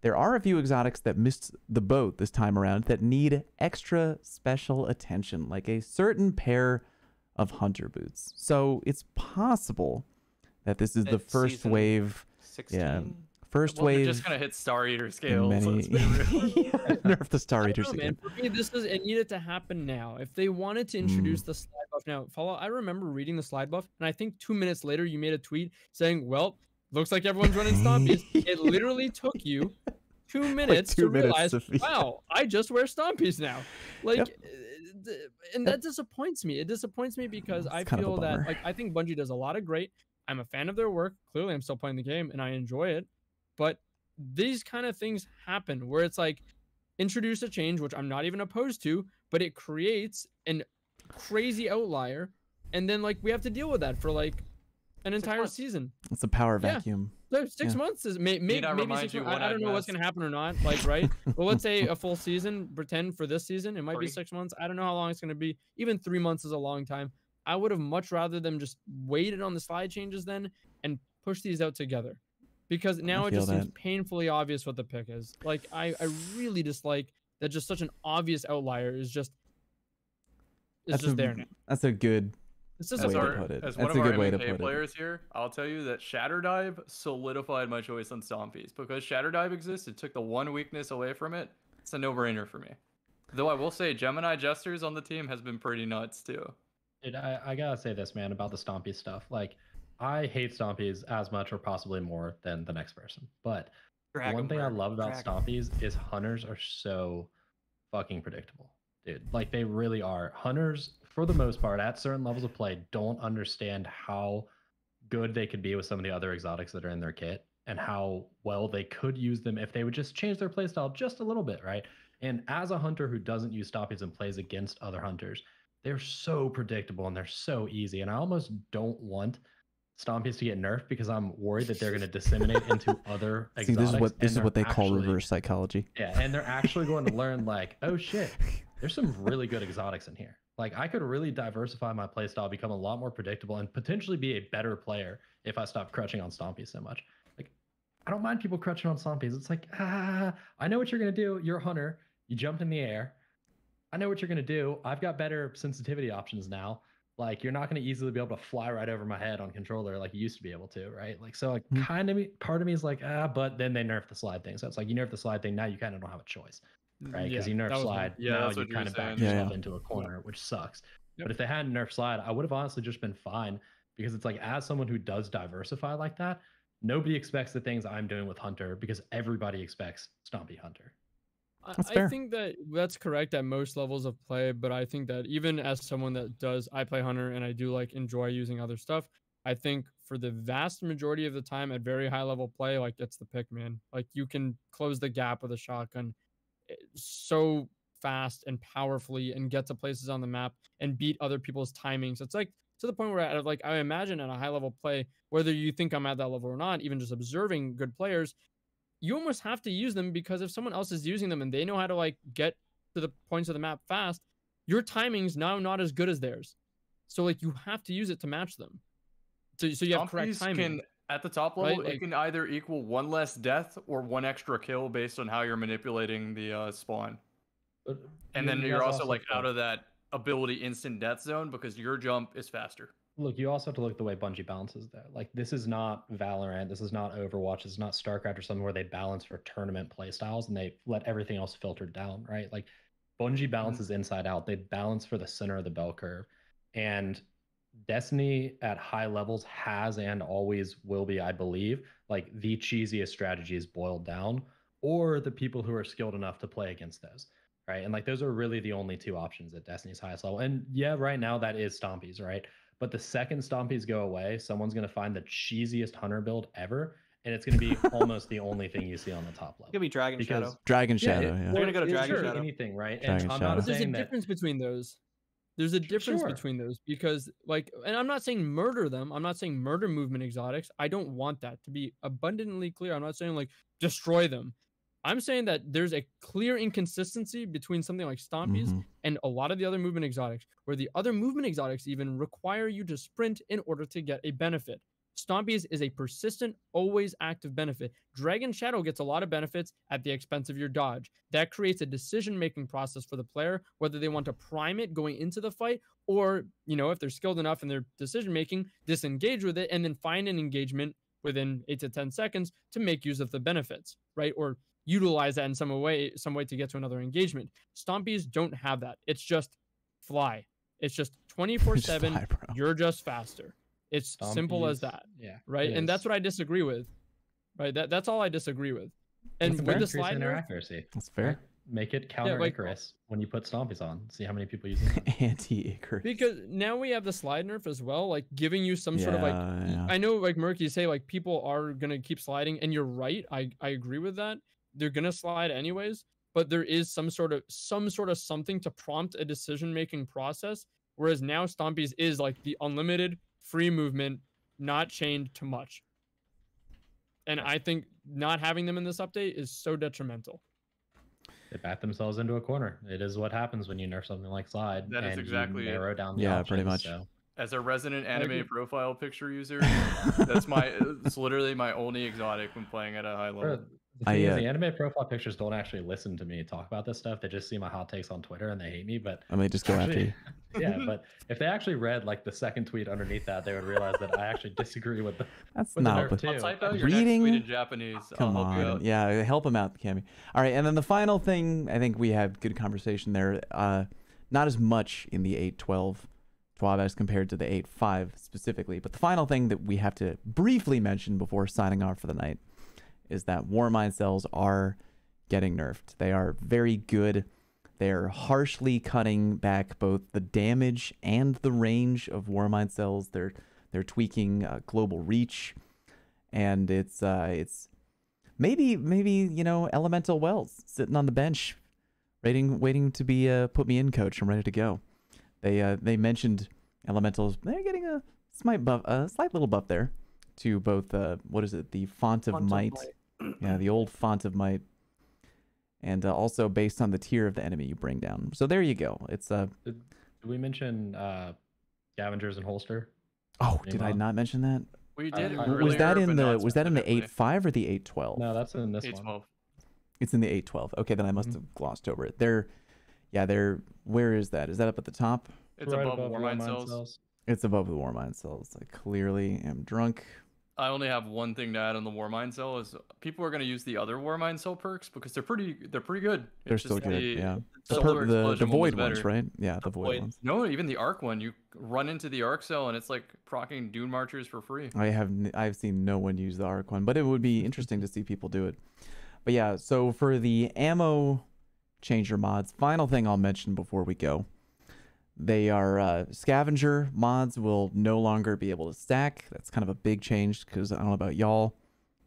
There are a few exotics that missed the boat this time around that need extra special attention, like a certain pair of hunter boots. So it's possible that this is the It's first season wave. 16. Yeah, first Well, wave. they're just gonna hit Star Eater in scales. many... Let's be real. Nerf the Star I Eaters don't know, again. man. For me, it needed to happen now. If they wanted to introduce the slide buff now, I remember reading the slide buff, and I think 2 minutes later you made a tweet saying, "Well, looks like everyone's running Stompies." It literally took you 2 minutes 2 to minutes realize, to feel- "Wow, I just wear Stompies now." Like, Yep. and that disappoints me. It disappoints me because It's I kind of a feel that, bummer. like, I think Bungie does a lot of great. I'm a fan of their work. Clearly, I'm still playing the game and I enjoy it, but these kind of things happen where it's like, introduce a change, which I'm not even opposed to, but it creates an crazy outlier, and then like we have to deal with that for like an 6 entire months. season. It's a power Yeah. vacuum. So 6 Yeah. months is Need maybe I maybe remind 6 you months. I one-eyed don't know what's mess? gonna happen or not. Like, right? Well, let's say a full season. Pretend for this season, it might be 3. 6 months. I don't know how long it's gonna be. Even 3 months is a long time. I would have much rather them just waited on the slide changes then and push these out together, because now it feel just seems that. painfully obvious what the pick is. Like, I really dislike that. Just such an obvious outlier is just there now. That's a good. It's just That's a way to pick. put it. As That's one of a our good way to MK put it. players here, I'll tell you that Shatter Dive solidified my choice on Stompies. Because Shatter Dive exists, it took the one weakness away from it. It's a no-brainer for me. Though I will say, Gemini Jesters on the team has been pretty nuts too. Dude, I gotta say this, man, about the Stompy stuff. Like, I hate Stompies as much or possibly more than the next person. But one thing I love about Stompies is hunters are so fucking predictable, dude. Like, they really are. Hunters, for the most part, at certain levels of play, don't understand how good they could be with some of the other exotics that are in their kit, and how well they could use them if they would just change their playstyle just a little bit, right? And as a hunter who doesn't use Stompies and plays against other hunters, they're so predictable and they're so easy. And I almost don't want Stompies to get nerfed because I'm worried that they're going to disseminate into other See, exotics. this is and what they they're call actually- reverse psychology. Yeah, and they're actually going to learn, like, oh shit, there's some really good exotics in here. Like, I could really diversify my playstyle, become a lot more predictable, and potentially be a better player if I stop crutching on Stompies so much. Like, I don't mind people crutching on Stompies. It's like, I know what you're going to do. You're a hunter. You jumped in the air. I know what you're going to do. I've got better sensitivity options now. Like, you're not going to easily be able to fly right over my head on controller like you used to be able to, right? Like, so, like, kind of part of me is like, but then they nerf the slide thing. So it's like, you nerf the slide thing, now you kind of don't have a choice, right? Because you nerf that was one. Yeah, now that's you what you kind were of back saying. yourself Yeah. into a corner, which sucks. Yep. But if they hadn't nerfed slide, I would have honestly just been fine, because it's like, as someone who does diversify like that, nobody expects the things I'm doing with Hunter because everybody expects Stompy Hunter. That's I fair. think that that's correct at most levels of play, but I think that even as someone that does, I play Hunter and I do like enjoy using other stuff. I think for the vast majority of the time at very high level play, like, it's the pick, man. Like, you can close the gap with a shotgun so fast and powerfully and get to places on the map and beat other people's timings. It's like to the point where I imagine at a high level play, whether you think I'm at that level or not, even just observing good players, you almost have to use them, because if someone else is using them and they know how to like get to the points of the map fast, your timing's now not as good as theirs. So like, you have to use it to match them. So you have correct Stompies timing. can, at the top level, Right, it like- can either equal one less death or one extra kill based on how you're manipulating the spawn. But And then you you're guys also like out of that ability instant death zone because your jump is faster. Look, you also have to look at the way Bungie balances that. Like, this is not Valorant, this is not Overwatch, this is not StarCraft or something where they balance for tournament play styles and they let everything else filter down, right? Like, Bungie balances inside out. They balance for the center of the bell curve. And Destiny at high levels has and always will be, I believe, like the cheesiest strategies boiled down, or the people who are skilled enough to play against those, right? And like, those are really the only two options at Destiny's highest level. And yeah, right now that is Stompies, right? But the second Stompies go away, someone's going to find the cheesiest hunter build ever, and it's going to be almost the only thing you see on the top level. It's gonna be Dragon Because- Shadow. Dragon Shadow, it- yeah. We're gonna go to it- Dragon sure, Shadow. anything, right? Dragon And I'm Shadow. not But there's a saying that. difference between those. There's a difference Sure. between those because, like, and I'm not saying murder them. I'm not saying murder movement exotics. I don't want that, to be abundantly clear. I'm not saying like destroy them. I'm saying that there's a clear inconsistency between something like Stompies Mm-hmm. and a lot of the other movement exotics, where the other movement exotics even require you to sprint in order to get a benefit. Stompies is a persistent, always active benefit. Dragon Shadow gets a lot of benefits at the expense of your dodge. That creates a decision-making process for the player, whether they want to prime it going into the fight, or, you know, if they're skilled enough in their decision-making, disengage with it and then find an engagement within 8 to 10 seconds to make use of the benefits, right? Or utilize that in some way to get to another engagement. Stompies don't have that. It's just fly. It's just 24/7. Fly, bro. You're just faster. It's simple as Stompies, that, Yeah. right? it And that's is. what I disagree with, right? That's all I disagree with. And It's with about the increasing slide their nerf, accuracy. That's fair. Make it counter like- Icarus when you put Stompies on. See how many people use it. Anti-Icarus. because now we have the slide nerf as well, like giving you some sort of like, Yeah. I know like Murky say like people are gonna keep sliding, and you're right. I agree with that. They're gonna slide anyways, but there is some sort of something to prompt a decision-making process. Whereas now Stompies is like the unlimited free movement, not chained to much. And I think not having them in this update is so detrimental. They back themselves into a corner. It is what happens when you nerf something like slide. That is and exactly you it. narrow down the Yeah, pretty options, much. So. As a resident agree. anime profile picture user, it's literally my only exotic when playing at a high Bro, level. the thing is, I, the anime profile pictures don't actually listen to me talk about this stuff. They just see my hot takes on Twitter and they hate me. But I may just go after you. yeah, but if they actually read like the second tweet underneath that, they would realize that I actually disagree with the That's with the not nerf what. too. I'll type out your Reading- next tweet in Japanese. Come I'll help you on. out. Yeah, help him out, Cammy. All right, and then the final thing, I think we had good conversation there. Not as much in the 8.12 TWABS compared to the 8.5 specifically, but the final thing that we have to briefly mention before signing off for the night is that Warmind cells are getting nerfed. They are very good. They're harshly cutting back both the damage and the range of Warmind cells. They're tweaking global reach, and it's maybe you know, Elemental Wells sitting on the bench, waiting to be put me in, coach. I'm ready to go. They mentioned Elementals. They're getting a slight little buff there to both what is it, the Font of Might. Yeah, the old Font of Might. And also based on the tier of the enemy you bring down. So there you go. It's Did we mention Scavengers and Holster? oh, Any did I mod? not mention that? We did it Was Was that earlier, in but not the specifically. 8.5 or the 8.12? No, that's in this one. 812. It's in the 8.12. Okay, then I must have glossed over it. They're where is that? Is that up at the top? It's Right above Warmind Warmind cells. It's above the Warmind cells. I clearly am drunk. I only have one thing to add on the Warmind cell is people are going to use the other Warmind cell perks because they're pretty good. They're It's still just good, the- yeah. the The, solar the explosion one was void ones, better. right? Yeah, the void void. ones. No, even the arc one, you run into the arc cell and it's like procking Dune Marchers for free. I've seen no one use the arc one, but it would be interesting to see people do it. But yeah, so for the ammo changer mods, final thing I'll mention before we go. They are scavenger mods will no longer be able to stack. That's kind of a big change because I don't know about y'all.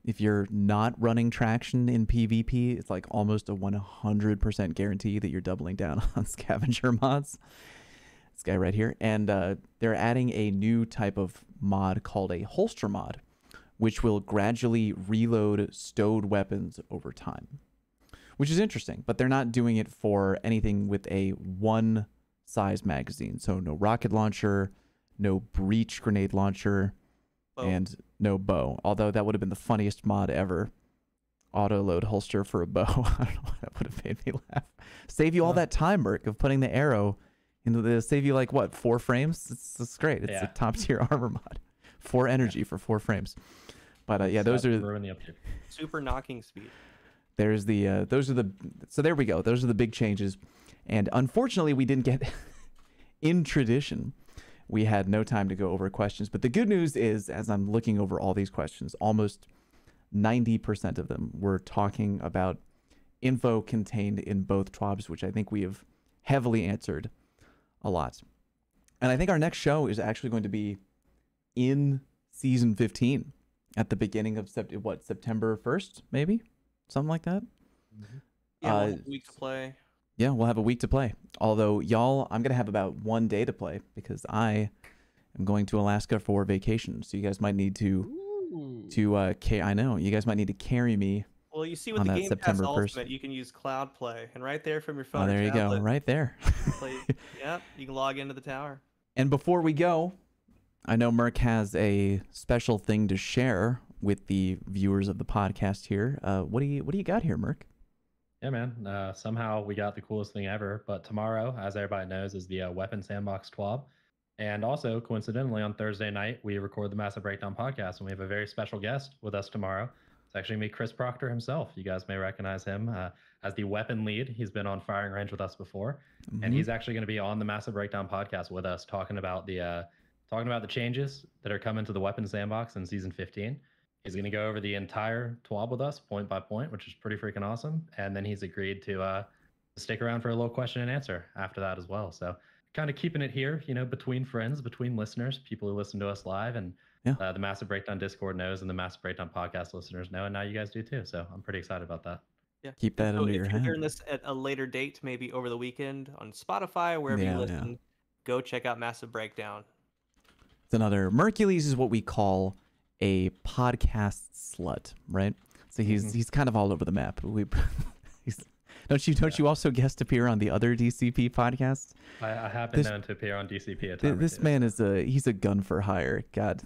If you're not running traction in PvP, it's like almost a 100% guarantee that you're doubling down on scavenger mods. This guy right here. And they're adding a new type of mod called a holster mod, which will gradually reload stowed weapons over time, which is interesting. But they're not doing it for anything with a one size magazine. So no rocket launcher, no breach grenade launcher, and no bow. Although that would have been the funniest mod ever. Auto load holster for a bow. I don't know why that would have made me laugh. Save you all that time, Merc, of putting the arrow into the save you like what, 4 frames? It's great. It's a top tier armor mod. 4 energy for 4 frames. But yeah, those are ruin the update. Super knocking speed. there's the those are the so there we go. Those are the big changes. And unfortunately, we didn't get in tradition. We had no time to go over questions. But the good news is, as I'm looking over all these questions, almost 90% of them were talking about info contained in both TWABs, which I think we have heavily answered a lot. And I think our next show is actually going to be in season 15 at the beginning of September 1st, maybe? Something like that. Yeah, Uh, 1 week to play. Yeah, we'll have a week to play. Although, y'all, I'm going to have about 1 day to play because I am going to Alaska for vacation. So you guys might need I know, you guys might need to carry me. Well, you see with On the that Game September Pass 1st. Ultimate, you can use Cloud Play, and right there from your Oh, phone there or you go, tablet, right there. play, yep, you can log into the tower. And before we go, I know Merc has a special thing to share with the viewers of the podcast here. What do you got here, Merc? Yeah, man. Somehow we got the coolest thing ever. But tomorrow, as everybody knows, is the Weapon Sandbox TWAB. And also, coincidentally, on Thursday night, we record the Massive Breakdown podcast, and we have a very special guest with us tomorrow. It's actually me, Chris Proctor himself. You guys may recognize him as the weapon lead. He's been on Firing Range with us before, and he's actually going to be on the Massive Breakdown podcast with us, talking about the changes that are coming to the Weapon Sandbox in Season 15. He's going to go over the entire TWAB with us, point by point, which is pretty freaking awesome. And then he's agreed to stick around for a little question and answer after that as well. So kind of keeping it here, between friends, between listeners, people who listen to us live, and the Massive Breakdown Discord knows, and the Massive Breakdown podcast listeners know, and now you guys do too. So I'm pretty excited about that. Yeah. Keep that So under if your you're hat. hearing this at a later date, maybe over the weekend on Spotify, wherever you listen, go check out Massive Breakdown. It's another Mercules is what we call a podcast slut, right? So he's kind of all over the map. Don't you also guest appear on the other DCP podcast? I have been known to appear on DCP at times. This man is he's a gun for hire. God.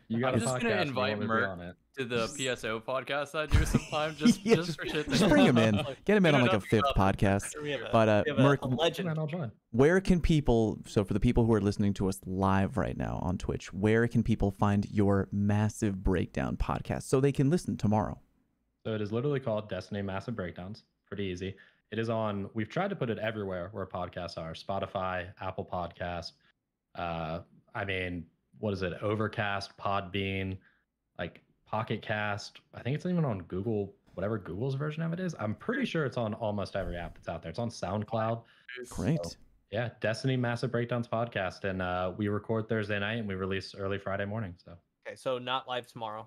You got I'm just gonna invite Merc to the PSO podcast I do sometime, just for shit. Just bring him in. Get him in on like a 5th podcast. But Merc, legend. Where can people? So for the people who are listening to us live right now on Twitch, where can people find your Massive Breakdown podcast so they can listen tomorrow? So it is literally called Destiny Massive Breakdowns. Pretty easy. It is on. We've tried to put it everywhere where podcasts are: Spotify, Apple Podcast. What is it? Overcast, Podbean, like Pocket Cast. I think it's even on Google, whatever Google's version of it is. I'm pretty sure it's on almost every app that's out there. It's on SoundCloud. Great. So, yeah, Destiny Massive Breakdowns podcast, and we record Thursday night and we release early Friday morning. So. Okay, so not live tomorrow.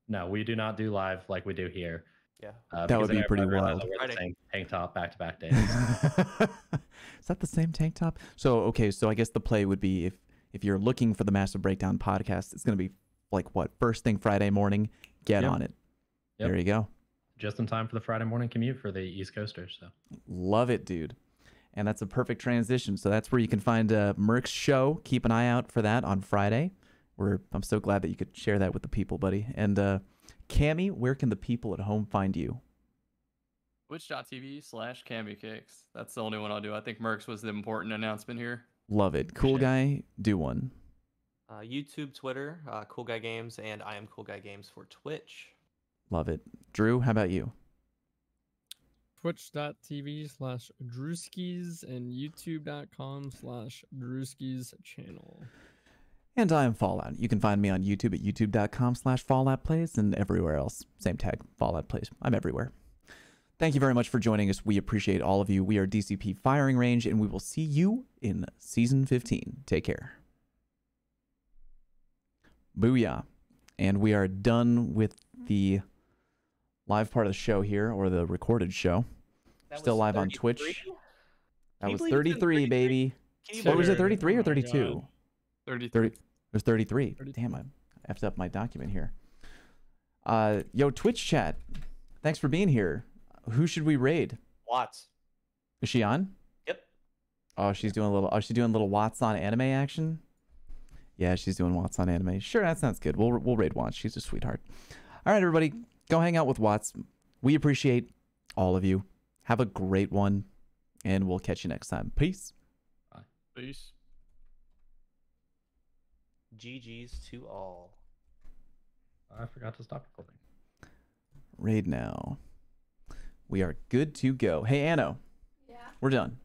No, we do not do live like we do here. Yeah. That would be pretty wild. Wear the same tank top back-to-back days. Is that the same tank top? So okay, so I guess the play would be if you're looking for the Massive Breakdown podcast, it's going to be like what, first thing Friday morning, get on it. There you go. Just in time for the Friday morning commute for the East Coasters. So love it, dude. And that's a perfect transition. So that's where you can find Merc's show. Keep an eye out for that on Friday. I'm so glad that you could share that with the people, buddy. And Cammy, where can the people at home find you? Twitch.tv/CammyCakes. That's the only one I'll do. I think Merc's was the important announcement here. Love it. Cool guy, do one. YouTube, Twitter, Cool Guy Games, and I am Cool Guy Games for Twitch. Love it. Drew, how about you? Twitch.tv/Drewskis and YouTube.com/Drewskis channel. And I am Fallout. You can find me on YouTube at youtube.com/FalloutPlays and everywhere else. Same tag, Fallout Plays. I'm everywhere. Thank you very much for joining us. We appreciate all of you. We are DCP Firing Range, and we will see you in Season 15. Take care. Booyah. And we are done with the live part of the show here, or the recorded show. Still live on Twitch. That was 33, baby. What was it, 33 or 32? 33. It was 33. Damn, I effed up my document here. Yo, Twitch chat. Thanks for being here. Who should we raid? Watts. Is she on? Yep. Oh, she's doing a little. Oh, she's doing a little Watts on anime action. Yeah, she's doing Watts on anime. Sure, that sounds good. We'll raid Watts. She's a sweetheart. All right, everybody, go hang out with Watts. We appreciate all of you. Have a great one, and we'll catch you next time. Peace. Bye. Peace. GG's to all. I forgot to stop recording. Raid now. We are good to go. Hey, Anno. Yeah. We're done.